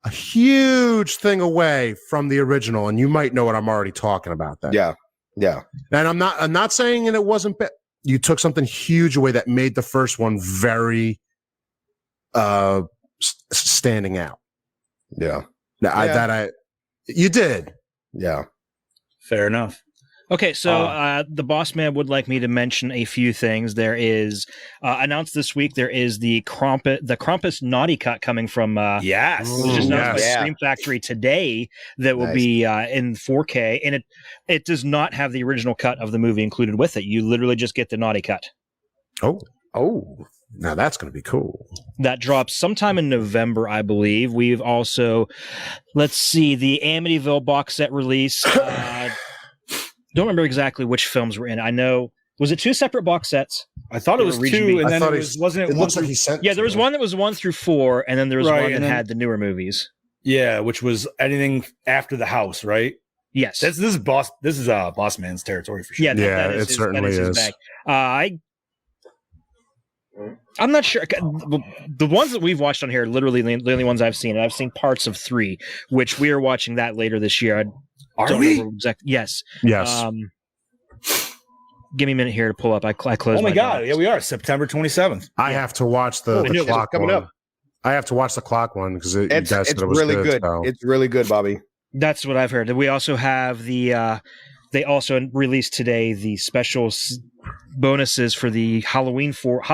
Speaker 7: a huge thing away from the original, and you might know what I'm already talking about. Then,
Speaker 6: yeah.
Speaker 7: And I'm not saying that it wasn't bad. You took something huge away that made the first one very standing out.
Speaker 6: Yeah.
Speaker 7: You did.
Speaker 6: Yeah.
Speaker 5: Fair enough.
Speaker 8: Okay, so the boss man would like me to mention a few things. There is announced this week. There is the Krampus Naughty Cut coming from
Speaker 5: yes,
Speaker 8: which is announced by Scream Factory today. That will be in 4K, and it does not have the original cut of the movie included with it. You literally just get the Naughty Cut.
Speaker 7: Oh, now that's going to be cool.
Speaker 8: That drops sometime in November, I believe. We've also, let's see, the Amityville box set release. Don't remember exactly which films were in. I know, was it 2 separate box sets?
Speaker 5: I thought it was 2, and then wasn't it?
Speaker 7: It looks like he sent.
Speaker 8: Yeah, there was one that was 1 through 4, and then there was one that had the newer movies.
Speaker 5: Yeah, which was anything after the house, right?
Speaker 8: Yes,
Speaker 5: this is boss man's territory for sure.
Speaker 8: Yeah, that is
Speaker 7: it certainly is.
Speaker 8: I'm not sure. The ones that we've watched on here are literally the only ones I've seen. I've seen parts of 3, which we are watching that later this year.
Speaker 5: Are we?
Speaker 8: Yes.
Speaker 7: Yes.
Speaker 8: Give me a minute here to pull up. I closed.
Speaker 5: Oh my god! Yeah, we are September 27th.
Speaker 7: I have to watch the clock coming up. I have to watch the clock one because it's
Speaker 6: really good.
Speaker 7: So.
Speaker 6: It's really good, Bobby.
Speaker 8: That's what I've heard. We also have the. They also released today the special bonuses for the Halloween 5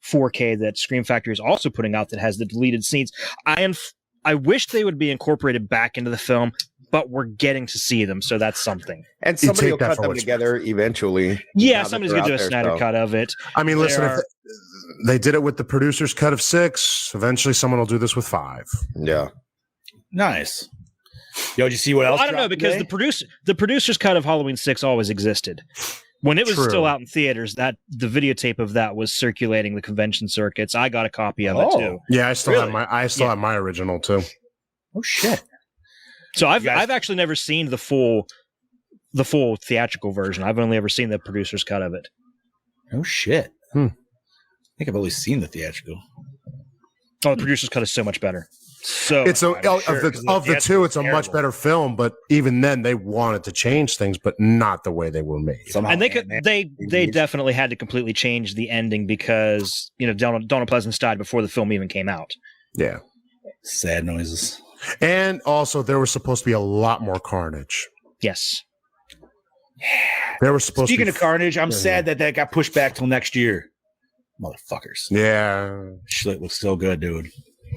Speaker 8: 4K that Scream Factory is also putting out that has the deleted scenes. I wish they would be incorporated back into the film, but we're getting to see them, so that's something.
Speaker 6: And somebody will cut them together eventually.
Speaker 8: Yeah, somebody's going to do a Snyder cut of it.
Speaker 7: I mean, listen, if they did it with the producer's cut of 6. Eventually, someone will do this with 5.
Speaker 6: Yeah.
Speaker 5: Nice. Yo, did you see what else?
Speaker 8: I don't know, because the producer's cut of Halloween 6 always existed. When it was still out in theaters, that the videotape of that was circulating the convention circuits. I got a copy of it too.
Speaker 7: Yeah, I still have my original too.
Speaker 5: Oh shit!
Speaker 8: So I've actually never seen the full theatrical version. I've only ever seen the producer's cut of it.
Speaker 5: Oh shit! I think I've only seen the theatrical.
Speaker 8: Oh, the producer's cut is so much better. So
Speaker 7: it's of the two, it's a much better film. But even then, they wanted to change things, but not the way they were made.
Speaker 5: Somehow,
Speaker 8: and they definitely had to completely change the ending because Donald Pleasance died before the film even came out.
Speaker 7: Yeah,
Speaker 5: sad noises.
Speaker 7: And also, there was supposed to be a lot more carnage.
Speaker 8: Yes.
Speaker 7: There was supposed.
Speaker 5: Speaking of carnage, I'm sad that got pushed back till next year. Motherfuckers.
Speaker 7: Yeah,
Speaker 5: shit looks so good, dude.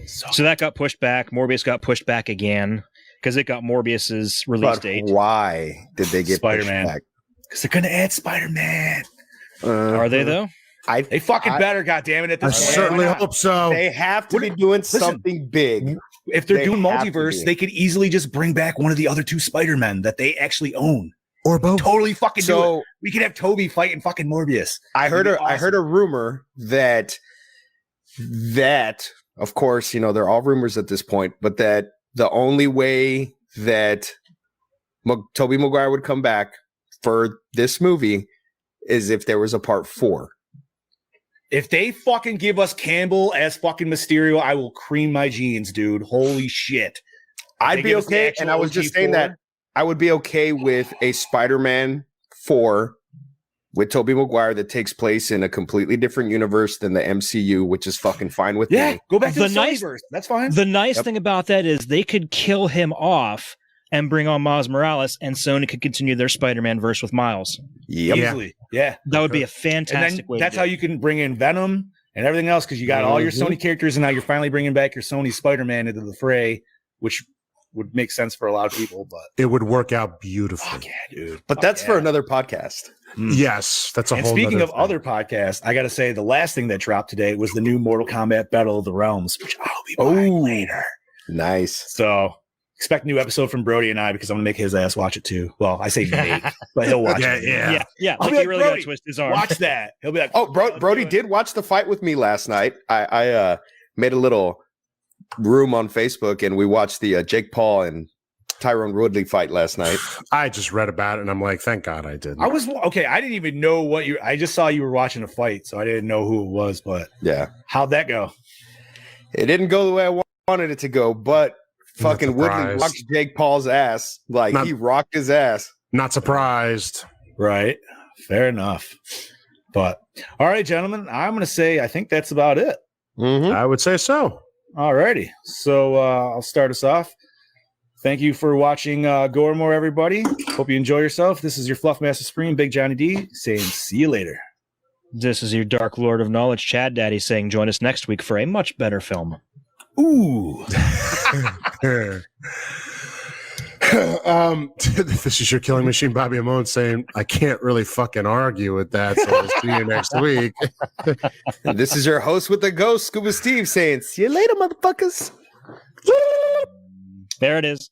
Speaker 8: So that got pushed back. Morbius got pushed back again because it got Morbius's release date.
Speaker 6: Why did they get
Speaker 5: Spider-Man?
Speaker 6: pushed back?
Speaker 5: Because they're gonna add Spider-Man.
Speaker 8: Are they though?
Speaker 5: They fucking better. Goddammit! At this
Speaker 7: I
Speaker 5: point.
Speaker 7: certainly hope so.
Speaker 6: They have to be doing something big.
Speaker 5: If they're doing multiverse, they could easily just bring back one of the other 2 Spider-Men that they actually own.
Speaker 7: Or both.
Speaker 5: Totally fucking do it. We could have Toby fighting fucking Morbius.
Speaker 6: I heard a rumor that of course, they're all rumors at this point, but that the only way that Tobey Maguire would come back for this movie is if there was a part 4.
Speaker 5: If they fucking give us Campbell as fucking Mysterio, I will cream my jeans, dude. Holy shit.
Speaker 6: I'd be okay. And I was just saying that I would be okay with a Spider-Man 4 with Tobey Maguire that takes place in a completely different universe than the MCU, which is fucking fine with me.
Speaker 5: Go back to the Sonyverse. That's fine.
Speaker 8: The nice thing about that is they could kill him off and bring on Miles Morales, and Sony could continue their Spider-Man verse with Miles.
Speaker 5: Easily. Yeah.
Speaker 8: That would be a fantastic way.
Speaker 5: That's how you can bring in Venom and everything else, because you got all your Sony characters, and now you're finally bringing back your Sony Spider-Man into the fray, which would make sense for a lot of people, but
Speaker 7: It would work out beautifully.
Speaker 5: fuck yeah, dude.
Speaker 6: But
Speaker 5: Fuck
Speaker 6: that's for
Speaker 5: yeah.
Speaker 6: another podcast.
Speaker 7: Yes, that's a
Speaker 5: And
Speaker 7: whole.
Speaker 5: speaking
Speaker 7: nother
Speaker 5: of
Speaker 7: thing.
Speaker 5: other podcasts, I got to say the last thing that dropped today was the new Mortal Kombat Battle of the Realms, which I'll be buying later.
Speaker 6: Nice.
Speaker 5: So expect a new episode from Brody and I because I'm gonna make his ass watch it too. Well, I say make, but he'll watch it.
Speaker 8: Yeah.
Speaker 5: I'll
Speaker 8: Like
Speaker 5: be
Speaker 8: he
Speaker 5: like,
Speaker 8: really got to
Speaker 5: Brody,
Speaker 8: twist his arm.
Speaker 5: watch that. He'll be like,
Speaker 6: Oh, Brody did watch the fight with me last night. I made a little room on Facebook and we watched the Jake Paul and Tyrone Woodley fight last night.
Speaker 7: I just read about it and I'm like, thank God I didn't.
Speaker 5: I was okay. I didn't even know what you. I just saw you were watching a fight, so I didn't know who it was. But
Speaker 6: Yeah.
Speaker 5: how'd that go?
Speaker 6: It didn't go the way I wanted it to go, but fucking Woodley
Speaker 7: surprised.
Speaker 6: rocked Jake Paul's ass. Like
Speaker 7: Not-
Speaker 6: he rocked his ass.
Speaker 7: Not surprised.
Speaker 5: Right. Fair enough. But all right, gentlemen, I'm gonna say I think that's about it.
Speaker 6: Mm-hmm.
Speaker 7: I would say so.
Speaker 5: All righty. So I'll start us off. Thank you for watching Gore N More, everybody. Hope you enjoy yourself. This is your Fluff Master Supreme, Big Johnny D, saying see you later.
Speaker 8: This is your Dark Lord of Knowledge, Chad Daddy, saying join us next week for a much better film.
Speaker 5: Ooh.
Speaker 7: This is your killing machine, Bobby Amone, saying I can't really fucking argue with that. So I'll see you next week.
Speaker 6: And this is your host with the ghost, Scuba Steve, saying, see you later, motherfuckers.
Speaker 8: There it is.